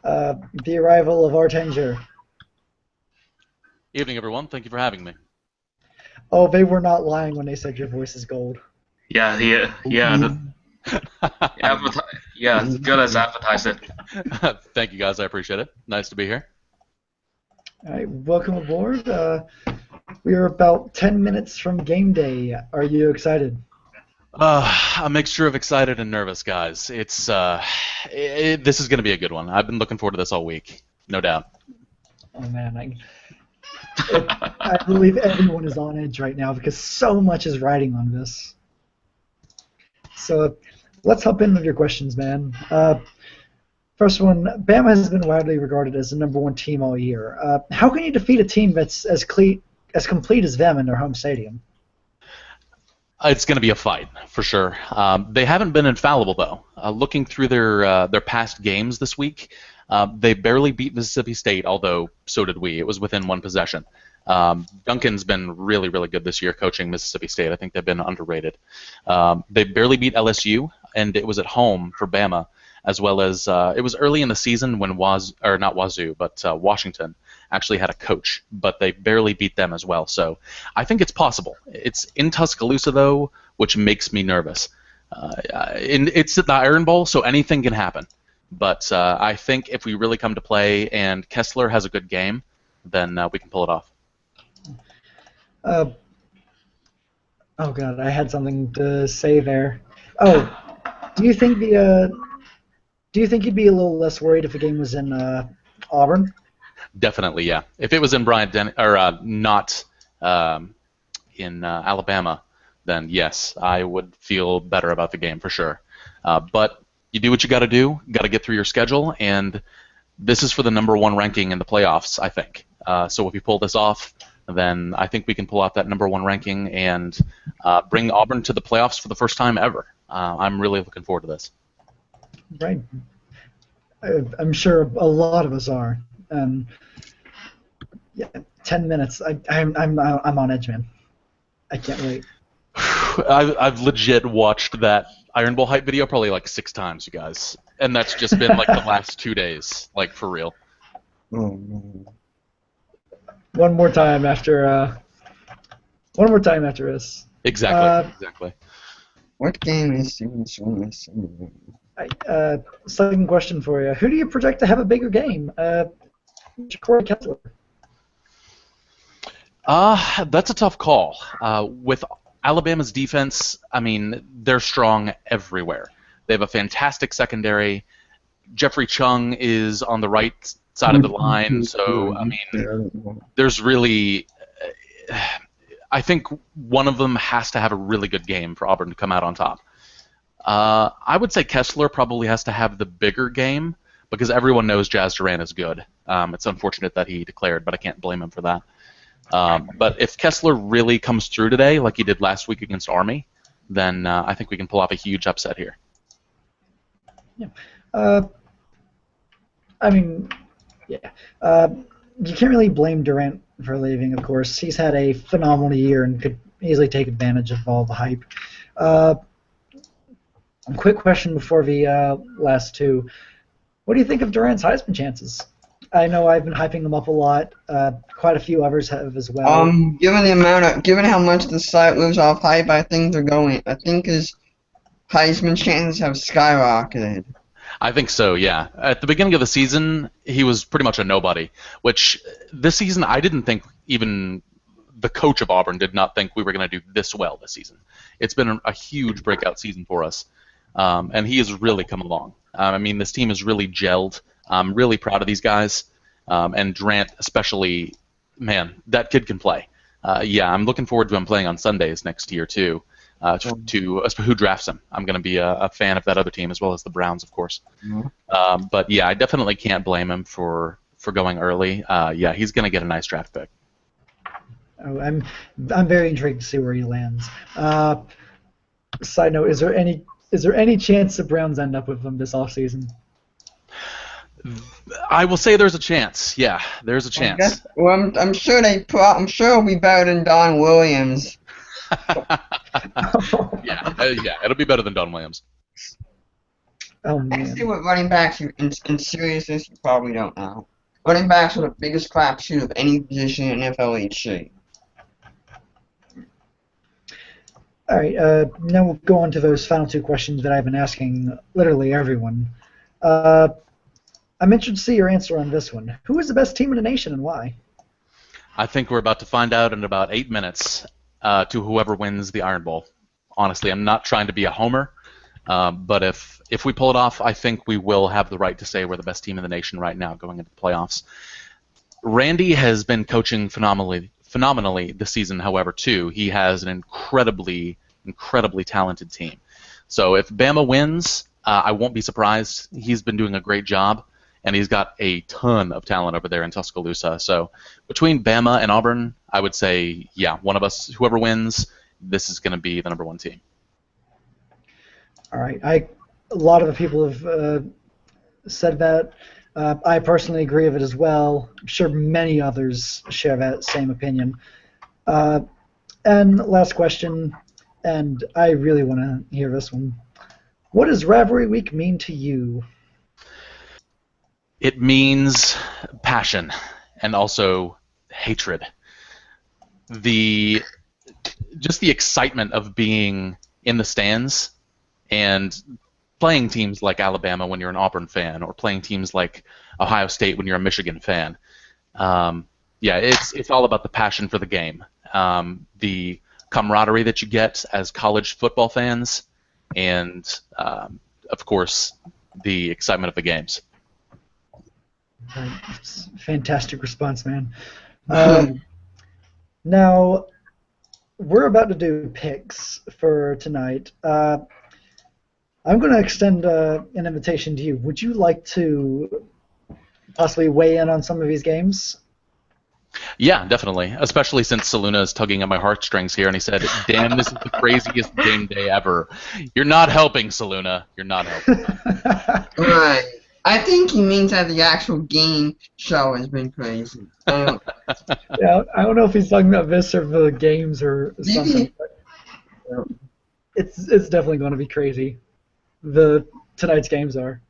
A: the arrival of Artanger.
K: Evening, everyone. Thank you for having me.
A: Oh, they were not lying when they said your voice is gold.
C: Yeah, good as advertised it.
K: Thank you, guys. I appreciate it. Nice to be here.
A: All right, welcome aboard. We are about 10 minutes from game day. Are you excited?
K: A mixture of excited and nervous, guys. It's this is going to be a good one. I've been looking forward to this all week, no doubt.
A: Oh man, I believe everyone is on edge right now because so much is riding on this. So let's hop in with your questions, man. First one, Bama has been widely regarded as the #1 team all year. How can you defeat a team that's as complete as them in their home stadium?
K: It's going to be a fight for sure. They haven't been infallible though. Looking through their past games this week, they barely beat Mississippi State, although so did we. It was within one possession. Duncan's been really, really good this year coaching Mississippi State. I think they've been underrated. They barely beat LSU, and it was at home for Bama, as well as it was early in the season when Washington actually had a coach, but they barely beat them as well. So I think it's possible. It's in Tuscaloosa, though, which makes me nervous. It's at the Iron Bowl, so anything can happen. But I think if we really come to play and Kessler has a good game, then we can pull it off.
A: Oh God, I had something to say there. Oh, do you think you'd be a little less worried if the game was in Auburn?
K: Definitely, yeah. If it was in not in Alabama, then yes, I would feel better about the game for sure. But you do what you got to do. Got to get through your schedule, and this is for the #1 ranking in the playoffs, I think. So if we pull this off, then I think we can pull off that #1 ranking and bring Auburn to the playoffs for the first time ever. I'm really looking forward to this.
A: Right. I'm sure a lot of us are. Yeah, 10 minutes. I'm on edge, man. I can't wait.
K: I've legit watched that Iron Bowl hype video probably like 6 times, you guys, and that's just been like the last 2 days, like for real.
I: Oh, no.
A: One more time after this.
K: Exactly.
I: What game is this?
A: Second question for you. Who do you project to have a bigger game? Corey Kessler.
K: That's a tough call. With Alabama's defense, I mean, they're strong everywhere. They have a fantastic secondary. Jeffrey Chung is on the right side of the line, so, I mean, there's really... I think one of them has to have a really good game for Auburn to come out on top. I would say Kessler probably has to have the bigger game because everyone knows Jazz Duran is good. It's unfortunate that he declared, but I can't blame him for that. But if Kessler really comes through today, like he did last week against Army, then I think we can pull off a huge upset here.
A: Yeah. I mean, yeah. You can't really blame Durant for leaving, of course. He's had a phenomenal year and could easily take advantage of all the hype. A quick question before the last two. What do you think of Durant's Heisman chances? I know I've been hyping him up a lot. Quite a few others have as well.
I: Given how much the site lives off hype, I think his Heisman chances have skyrocketed.
K: I think so, yeah. At the beginning of the season, he was pretty much a nobody, which this season I didn't think even the coach of Auburn did not think we were going to do this well this season. It's been a huge breakout season for us, and he has really come along. I mean, this team has really gelled. I'm really proud of these guys, and Durant especially, man, that kid can play. Yeah, I'm looking forward to him playing on Sundays next year, too. To who drafts him. I'm going to be a fan of that other team as well as the Browns, of course.
I: Mm-hmm.
K: But yeah, I definitely can't blame him for going early. Yeah, he's going to get a nice draft pick.
A: Oh, I'm very intrigued to see where he lands. Side note: is there any chance the Browns end up with him this offseason?
K: I will say there's a chance. Yeah, there's a chance.
I: I'm sure it'll be better than Don Williams.
K: Yeah, it'll be better than Don Williams.
A: Oh man.
I: Actually, with running backs, in seriousness, you probably don't know. Running backs are the biggest crapshoot of any position in FLHC.
A: All right, now we'll go on to those final two questions that I've been asking literally everyone. I'm interested to see your answer on this one. Who is the best team in the nation and why?
K: I think we're about to find out in about 8 minutes to whoever wins the Iron Bowl. Honestly, I'm not trying to be a homer, but if we pull it off, I think we will have the right to say we're the best team in the nation right now going into the playoffs. Randy has been coaching phenomenally this season, however, too. He has an incredibly talented team. So if Bama wins, I won't be surprised. He's been doing a great job, and he's got a ton of talent over there in Tuscaloosa. So between Bama and Auburn, I would say, yeah, one of us, whoever wins, this is going to be the number one team.
A: All right. A lot of the people have said that. I personally agree with it as well. I'm sure many others share that same opinion. And last question, and I really want to hear this one. What does Rivalry Week mean to you?
K: It means passion and also hatred. Just the excitement of being in the stands and playing teams like Alabama when you're an Auburn fan, or playing teams like Ohio State when you're a Michigan fan. It's all about the passion for the game, the camaraderie that you get as college football fans, and of course the excitement of the games.
A: That's a fantastic response, man. Now, we're about to do picks for tonight. I'm going to extend an invitation to you. Would you like to possibly weigh in on some of these games?
K: Yeah, definitely. Especially since Saluna is tugging at my heartstrings here, and he said, "Dan, this is the craziest game day ever." You're not helping, Saluna. You're not helping.
I: Right. I think he means that the actual game show has been crazy.
A: Yeah, I don't know if he's talking about this or the games or something. But it's definitely going to be crazy. Tonight's games are.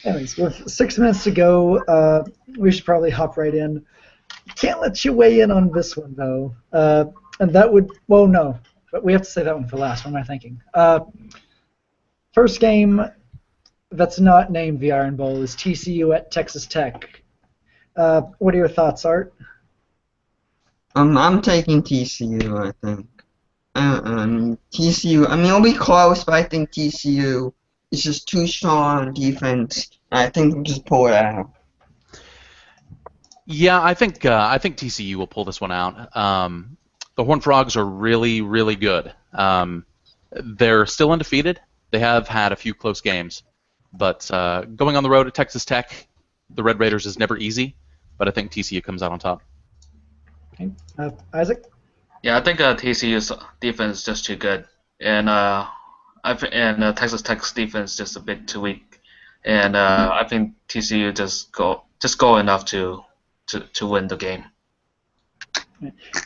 A: Anyways, with 6 minutes to go, we should probably hop right in. Can't let you weigh in on this one though, and that would no, but we have to say that one for last. What am I thinking? First game that's not named the Iron Bowl is TCU at Texas Tech. What are your thoughts, Art?
I: I'm taking TCU. I think. TCU. I mean, it'll be close, but I think TCU is just too strong on defense. And I think we'll just pull it out.
K: Yeah, I think TCU will pull this one out. The Horned Frogs are really, really good. They're still undefeated. They have had a few close games, but going on the road at Texas Tech, the Red Raiders is never easy. But I think TCU comes out on top.
A: Okay, Isaac.
C: Yeah, I think TCU's defense is just too good, and Texas Tech's defense is just a bit too weak, and I think TCU just go enough to win the game.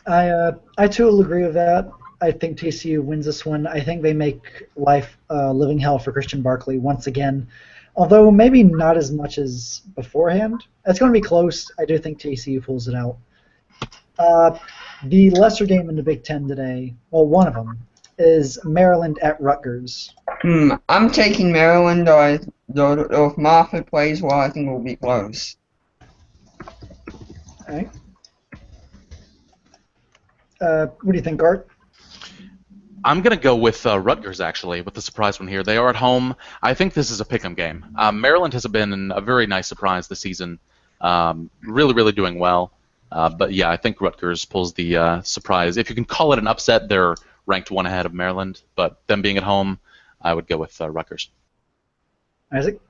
A: I too will agree with that. I think TCU wins this one. I think they make life living hell for Christian Barkley once again, although maybe not as much as beforehand. It's going to be close. I do think TCU pulls it out. The lesser game in the Big Ten today, well, one of them, is Maryland at Rutgers.
I: I'm taking Maryland, though if Moffitt plays well, I think it will be close.
A: All right. What do you think, Art?
K: I'm going to go with Rutgers, actually, with the surprise one here. They are at home. I think this is a pick'em game. Maryland has been a very nice surprise this season, really, really doing well. But, yeah, I think Rutgers pulls the surprise. If you can call it an upset, they're ranked one ahead of Maryland. But them being at home, I would go with Rutgers.
A: Isaac?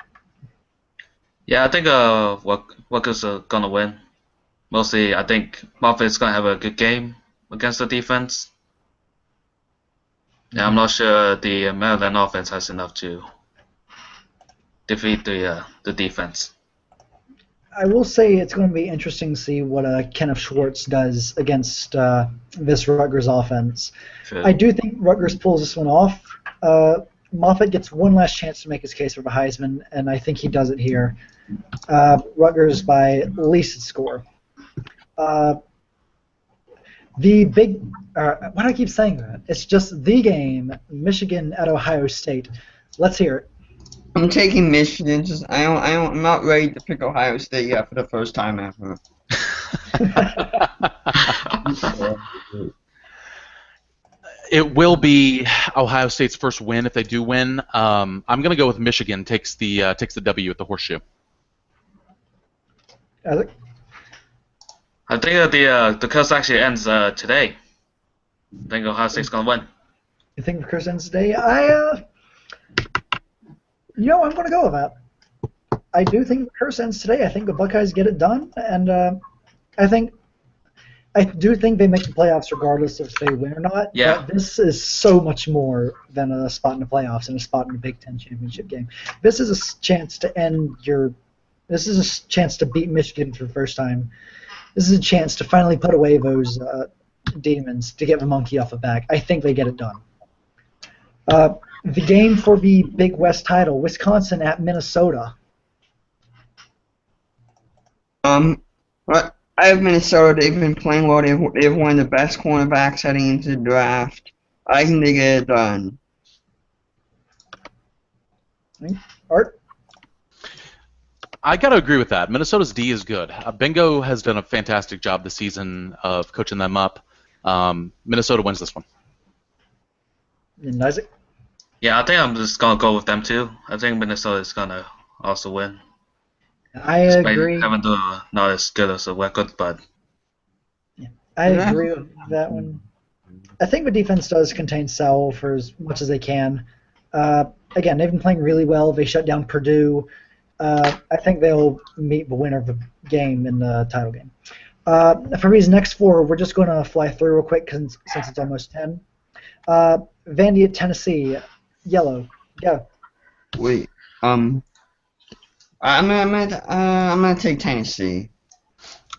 C: Yeah, I think Rutgers are going to win. Mostly, I think Moffitt's going to have a good game against the defense. Yeah, I'm not sure the Maryland offense has enough to defeat the defense.
A: I will say it's going to be interesting to see what Kenneth Schwartz does against this Rutgers offense.
C: Sure.
A: I do think Rutgers pulls this one off. Moffitt gets one last chance to make his case for the Heisman, and I think he does it here. Rutgers by at least a score. The big, why do I keep saying that? It's just the game, Michigan at Ohio State. Let's hear it.
I: I'm taking Michigan. I'm not ready to pick Ohio State yet for the first time ever.
K: It will be Ohio State's first win if they do win. I'm going to go with Michigan takes the W at the Horseshoe.
A: Alec?
C: I think the curse actually ends today. I think Ohio State's going to win.
A: You think the curse ends today? I'm going to go with that. I do think curse ends today. I think the Buckeyes get it done, and I do think they make the playoffs regardless if they win or not.
C: Yeah.
A: But this is so much more than a spot in the playoffs and a spot in the Big Ten championship game. This is a chance to This is a chance to beat Michigan for the first time. This is a chance to finally put away those demons to get the monkey off the back. I think they get it done. The game for the Big West title, Wisconsin at Minnesota.
I: But I have Minnesota. They've been playing well. They have one of the best cornerbacks heading into the draft. I think they get it done.
A: Art?
K: I got to agree with that. Minnesota's D is good. Bingo has done a fantastic job this season of coaching them up. Minnesota wins this one.
A: And Isaac?
C: Yeah, I think I'm just gonna go with them too. I think Minnesota is gonna also win.
A: I agree.
C: Even though not as good as a record, but
A: I agree with that one. I think the defense does contain Sowell for as much as they can. Again, they've been playing really well. They shut down Purdue. I think they'll meet the winner of the game in the title game. For these next four, we're just going to fly through real quick since it's almost 10. Vandy at Tennessee. Yellow. Go.
I: Wait. I'm gonna take Tennessee.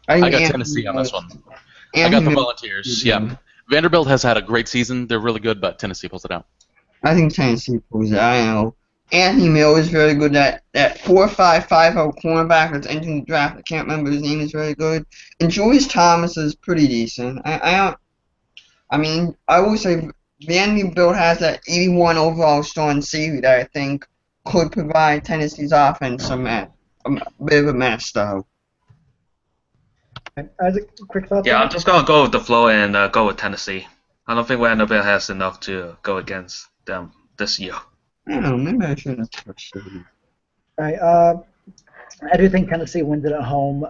K: I got Tennessee on this one. I got the Volunteers. Yeah. Vanderbilt has had a great season. They're really good, but Tennessee pulls it out.
I: I think Tennessee pulls it. I know. Anthony Mill is very good. That 4.550 cornerback that's entering the draft. I can't remember his name. Is very good. And Julius Thomas is pretty decent. I mean, I will say Vanderbilt has that 81 overall starting safety that I think could provide Tennessee's offense a bit of a mess, though.
A: Isaac, quick thoughts?
C: yeah, I'm just gonna go with the flow and go with Tennessee. I don't think Vanderbilt has enough to go against them this year.
I: I don't know. Maybe I should have touched it.
A: All right. I do think Tennessee wins it at home.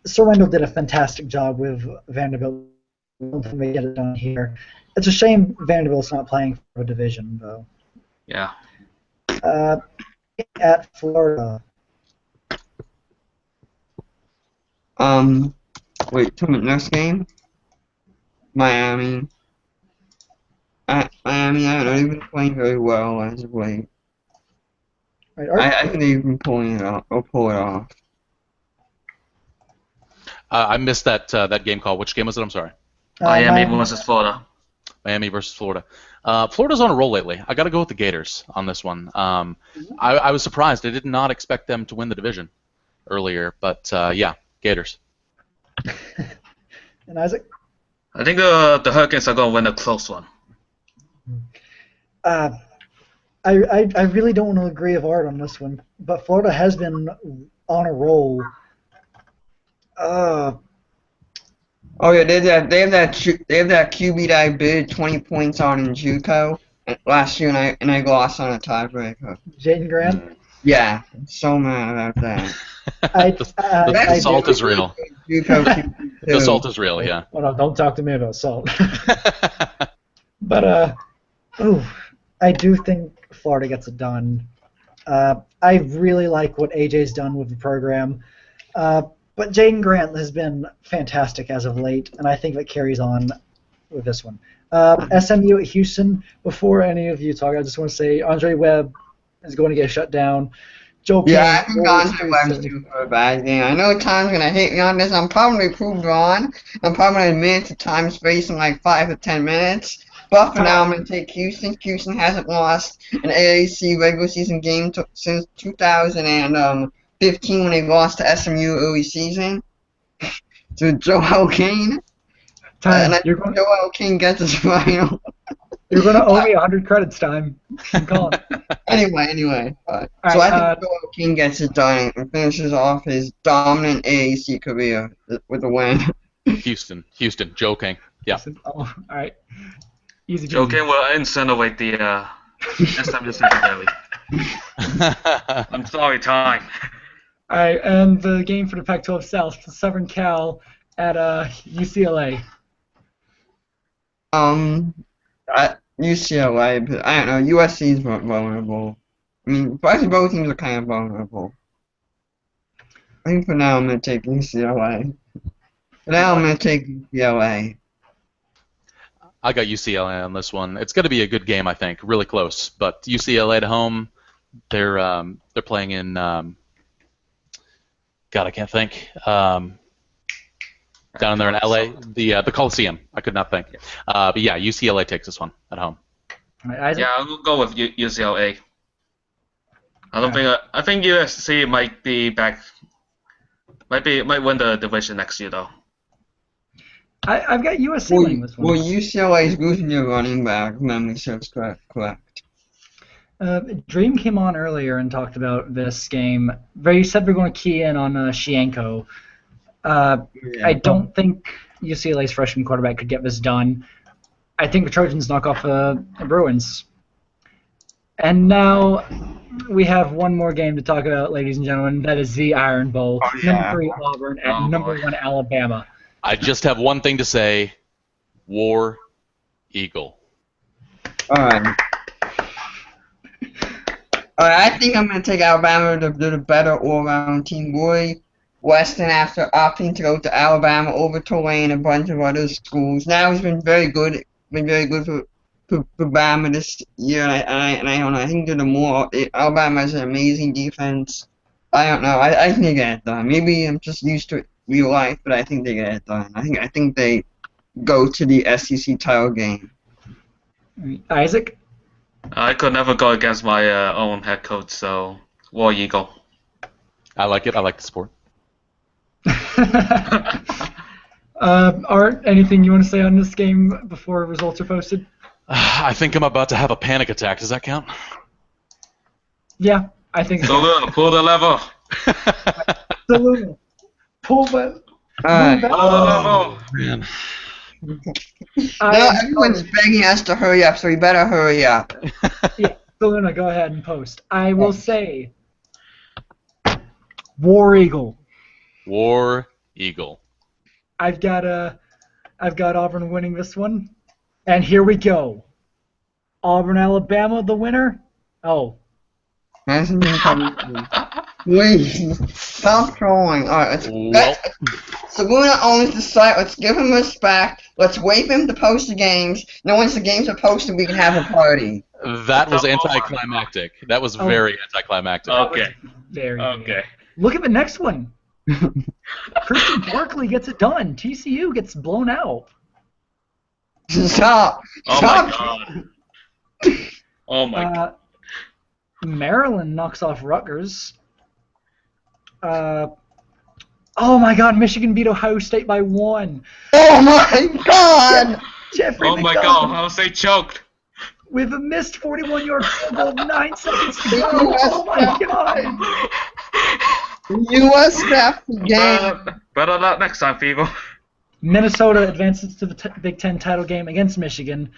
A: Sir Wendell did a fantastic job with Vanderbilt. I don't think they get it done here. It's a shame Vanderbilt's not playing for a division, though.
C: Yeah.
A: At Florida.
I: Wait, tell me, next game? Miami. Miami, I don't know, they've been playing very well as of late.
A: Right, Art?
I: I think they've been pulling it off, or pull it off.
K: I missed that game call. Which game was it? I'm sorry.
C: Miami versus Florida.
K: Miami versus Florida. Florida's on a roll lately. I got to go with the Gators on this one. I was surprised. I did not expect them to win the division earlier, but yeah, Gators.
A: And Isaac?
C: I think the Hurricanes are going to win a close one.
A: I really don't want to agree with Art on this one, but Florida has been on a roll.
I: Oh yeah, they have that QB that I bid 20 points on in JUCO last year, and I lost on a tiebreaker.
A: Jaden Grant?
I: Yeah, I'm so mad about that.
K: The salt is real. The salt is real, yeah.
A: Well, no, don't talk to me about salt. But I do think Florida gets it done. I really like what AJ's done with the program. But Jaden Grant has been fantastic as of late, and I think that carries on with this one. SMU at Houston, before any of you talk, I just want to say Andre Webb is going to get shut down. Joe
I: I think Andre Webb's due for a bad game. I know Tom's going to hate me on this. I'm probably proved wrong. I'm probably going to admit to time space in like 5 to 10 minutes. But for now, I'm going to take Houston. Houston hasn't lost an AAC regular season game since 2015 when they lost to SMU early season. To Joel Kane. Joel Kane gets his final.
A: You're going to owe me 100 credits, time. I'm calling.
I: Anyway. So I think Joel Kane gets it done and finishes off his dominant AAC career with a win.
K: Houston, Joe King. Yeah.
A: Oh, all right. Easy.
C: Joe King will incinerate the SMU secondary. I'm sorry, time.
A: All right, and the game for the Pac-12 South, Southern Cal at UCLA.
I: UCLA, but I don't know. USC's vulnerable. I mean, both teams are kind of vulnerable. I think for now I'm going to take UCLA. For now I'm going to take UCLA.
K: I got UCLA on this one. It's going to be a good game, I think. Really close, but UCLA at home. They're playing in. God, I can't think. Down there in LA, the Coliseum. I could not think. But yeah, UCLA takes this one at home.
A: All right, Isaac?
C: Yeah, I'll go with UCLA. I think USC might be back. Might win the division next year though.
A: I've got USC winning this one.
I: Well, UCLA is losing their running back. If memory serves correct.
A: Dream came on earlier and talked about this game. They said they're going to key in on Shienko. I don't think UCLA's freshman quarterback could get this done. I think the Trojans knock off the Bruins. And now we have one more game to talk about, ladies and gentlemen. That is the Iron Bowl.
I: Oh, yeah.
A: Number 3 Auburn at number 1 Alabama.
K: I just have one thing to say: War Eagle.
I: All right. I think I'm going to take Alabama, the better all-around team. Roy Weston, after opting to go to Alabama over Tulane and a bunch of other schools, now he's been very good. For Bama this year, and I don't know. I think Alabama has an amazing defense. I don't know. I think they get it done. Maybe I'm just used to real life, but I think they get it done. I think they go to the SEC title game.
A: Isaac?
C: I could never go against my own head coach, so War Eagle.
K: I like it. I like the sport.
A: Art, anything you want to say on this game before results are posted?
K: I think I'm about to have a panic attack. Does that count?
A: Yeah, I think so.
C: Saluna, pull the lever.
A: Saluna, pull the
C: lever.
K: Man.
I: Now everyone's begging us to hurry up, so we better hurry up.
A: Yeah, Saluna, go ahead and post. I will say War Eagle.
K: War Eagle.
A: I've got Auburn winning this one. And here we go. Auburn, Alabama, the winner. Oh.
I: Hasn't been coming. Wait. Stop trolling. Alright, Saluna owns the site. Let's give him respect. Let's wait for him to post the games. Now once the games are posted, we can have a party.
K: That was anticlimactic. That was very anticlimactic.
C: Okay.
A: Very
C: okay.
A: Good. Look at the next one. Christian Barkley gets it done. TCU gets blown out.
I: Stop!
C: Oh
I: Stop.
C: my god. Oh my god.
A: Maryland knocks off Rutgers. Oh my god, Michigan beat Ohio State by 1.
I: Oh my god!
A: Jeffrey
C: Oh my
A: McDonald
C: god, Ohio State choked.
A: with a missed 41-yard field goal, 9 seconds to go. Oh my god.
I: USF game.
C: Better luck next time, people.
A: Minnesota advances to the Big Ten title game against Michigan.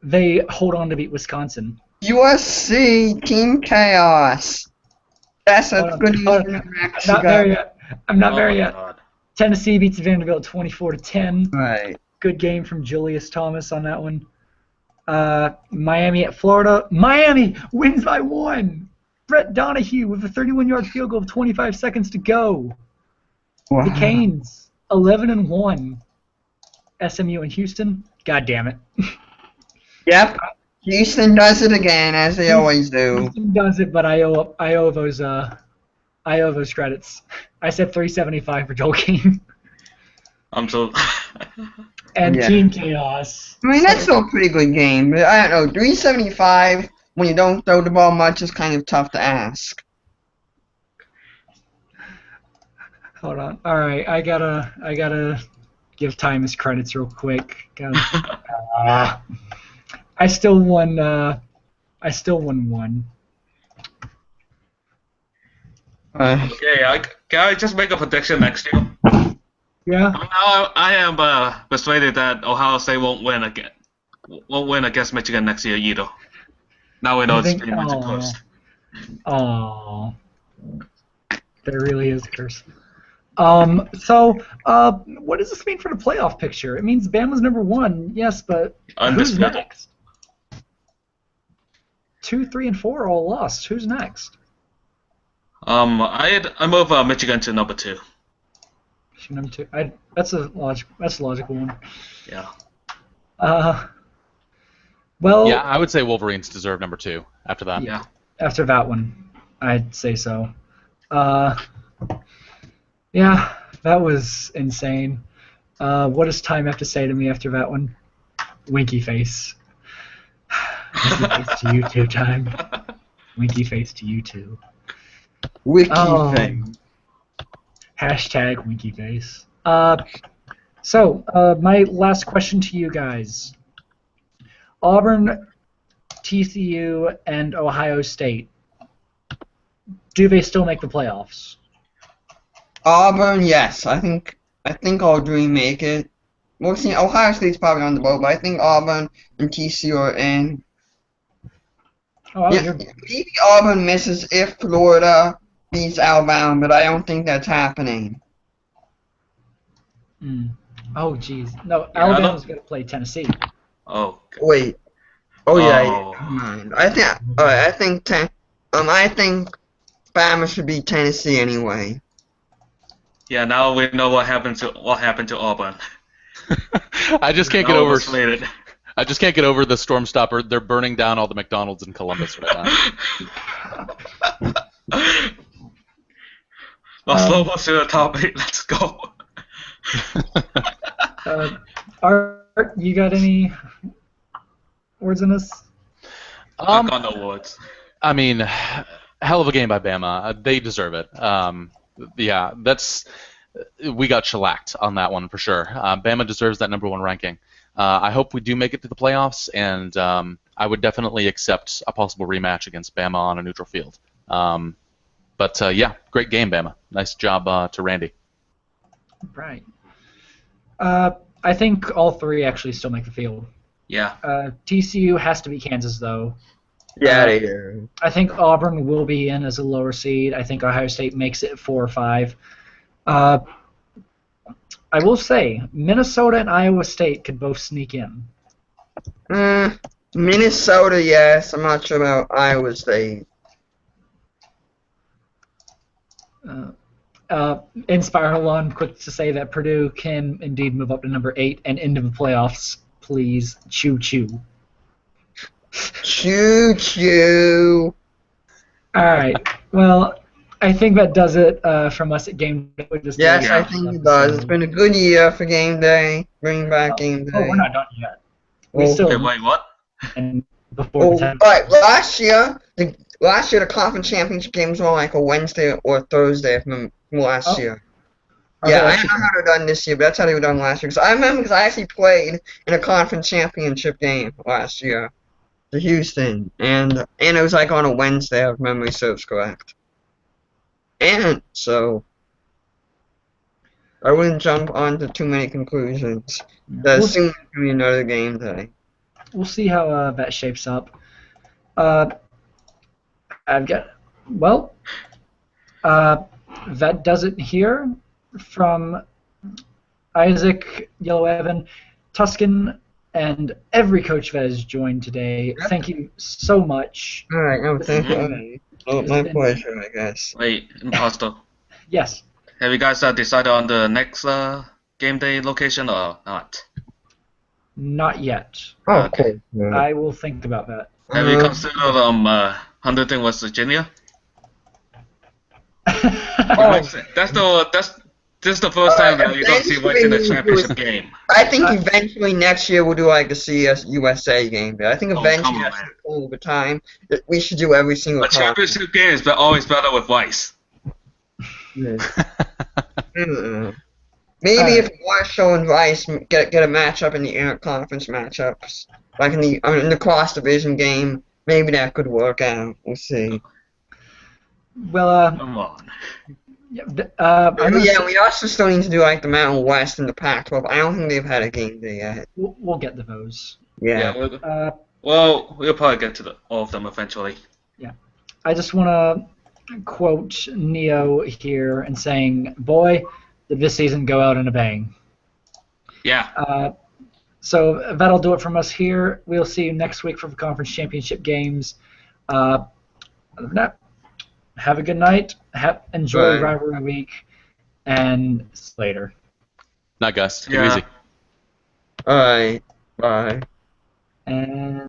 A: They hold on to beat Wisconsin.
I: USC Team Chaos. That's a good
A: I'm not there yet. I'm not there yet.
C: God.
A: Tennessee beats Vanderbilt 24-10.
I: Right.
A: Good game from Julius Thomas on that one. Miami at Florida. Miami wins by 1. Brett Donahue with a 31-yard field goal with 25 seconds to go.
I: Wow.
A: The Canes 11-1. SMU and Houston. God damn it.
I: Yep. Houston does it again, as they always do.
A: Houston does it, but I owe those credits. I said 375 for Joel King.
C: I'm so.
A: And
I: Yeah.
A: Team Chaos.
I: I mean, that's still a pretty good game, but I don't know. 375 when you don't throw the ball much is kind of tough to ask.
A: Hold on. All right, I gotta give Time his credits real quick. I still won 1.
C: Okay, can I just make a prediction next year?
A: Yeah.
C: Now I am persuaded that Ohio State won't win against Michigan next year either. Now we know it's pretty much a close.
A: Aww. There really is a curse. So, what does this mean for the playoff picture? It means Bama's number 1, yes, but who's
C: Undisputed.
A: next? 2, 3, and 4 all lost. Who's next?
C: I move Michigan to number 2.
A: Number 2. That's a logical one.
C: Yeah.
A: Well.
K: Yeah, I would say Wolverines deserve number 2 after that.
C: Yeah.
A: After that one, I'd say so. Yeah, that was insane. What does Time have to say to me after that one? Winky face. Winky face to you too, Time. Winky face to you too.
I: Wiki thing.
A: Hashtag winky face. So, my last question to you guys. Auburn, TCU, and Ohio State. Do they still make the playoffs?
I: Auburn, yes. I think all three make it. Well, see, Ohio State's probably on the boat, but I think Auburn and TCU are in.
A: Oh,
I: Yeah, maybe Auburn misses if Florida beats Alabama, but I don't think that's happening.
A: Oh, jeez. No, Alabama's going to play Tennessee.
C: Oh.
I: Wait. Oh yeah. Never mind. I think. Alright. I think Bama should beat Tennessee anyway.
C: Yeah. Now we know what happened to Auburn.
K: I just can't get over.
C: Slated.
K: I just can't get over the storm stopper. They're burning down all the McDonald's in Columbus right now.
C: Let's slow us to the topic. Let's go.
A: Art, you got any words on this?
C: I got no words.
K: I mean, hell of a game by Bama. They deserve it. Yeah, we got shellacked on that one for sure. Bama deserves that number 1 ranking. I hope we do make it to the playoffs, and I would definitely accept a possible rematch against Bama on a neutral field. But yeah, great game, Bama. Nice job to Randy.
A: Right. I think all 3 actually still make the field.
C: Yeah.
A: TCU has to be Kansas, though.
I: Yeah, they do.
A: I think Auburn will be in as a lower seed. I think Ohio State makes it 4 or 5. I will say, Minnesota and Iowa State could both sneak in.
I: Minnesota, yes. I'm not sure about Iowa State.
A: Inspire One, quick to say that Purdue can indeed move up to number 8 and into the playoffs. Please, choo choo.
I: Choo choo.
A: All right. Well, I think that does it from us at Gameday.
I: Yes, I think it does. It's been a good year for Gameday. Bring back Gameday.
A: Oh, we're not done yet. We
I: Well,
A: still.
C: Wait, what?
A: And before the time.
I: Alright, last year the conference championship games were like a Wednesday or Thursday from last year. Yeah, I don't know how they're done this year, but that's how they were done last year. Because I remember I actually played in a conference championship game last year, to Houston, and it was like on a Wednesday, if memory serves correct. And so I wouldn't jump onto too many conclusions. There's soon to be another game day.
A: We'll see how that shapes up. I've got, well, that does it here from Isaac, Yellow Evan, Tuscan, and every coach that has joined today. Thank you so much.
I: All right, no, thank you. Oh, my pleasure, I guess.
C: Wait, Imposter.
A: Yes.
C: Have you guys decided on the next game day location or not?
A: Not yet.
I: Oh, okay.
A: I will think about that.
C: Have you considered Huntington, West Virginia? This is the first time that you're going to see West in the championship game.
I: I think eventually next year we'll do like a CS USA game. But I think eventually that's over time that we should do every single.
C: A championship game is always better with Weiss.
I: Maybe if Marshall and Rice get a matchup in the interconference matchups, like in the cross division game, maybe that could work out. We'll see.
A: Well,
C: come on.
I: We also still need to do like the Mountain West and the Pac-12. I don't think they've had a game day yet.
A: We'll get to those.
I: Yeah.
C: Well, we'll probably get to all of them eventually.
A: Yeah. I just want to quote Neo here and saying, boy, did this season go out in a bang.
C: Yeah.
A: So that'll do it from us here. We'll see you next week for the conference championship games. Other than that, have a good night. Enjoy
I: Bye.
A: Rivalry Week, and see you later.
K: Not Gus. Take it
C: Yeah.
K: easy.
I: Alright. Bye.
A: And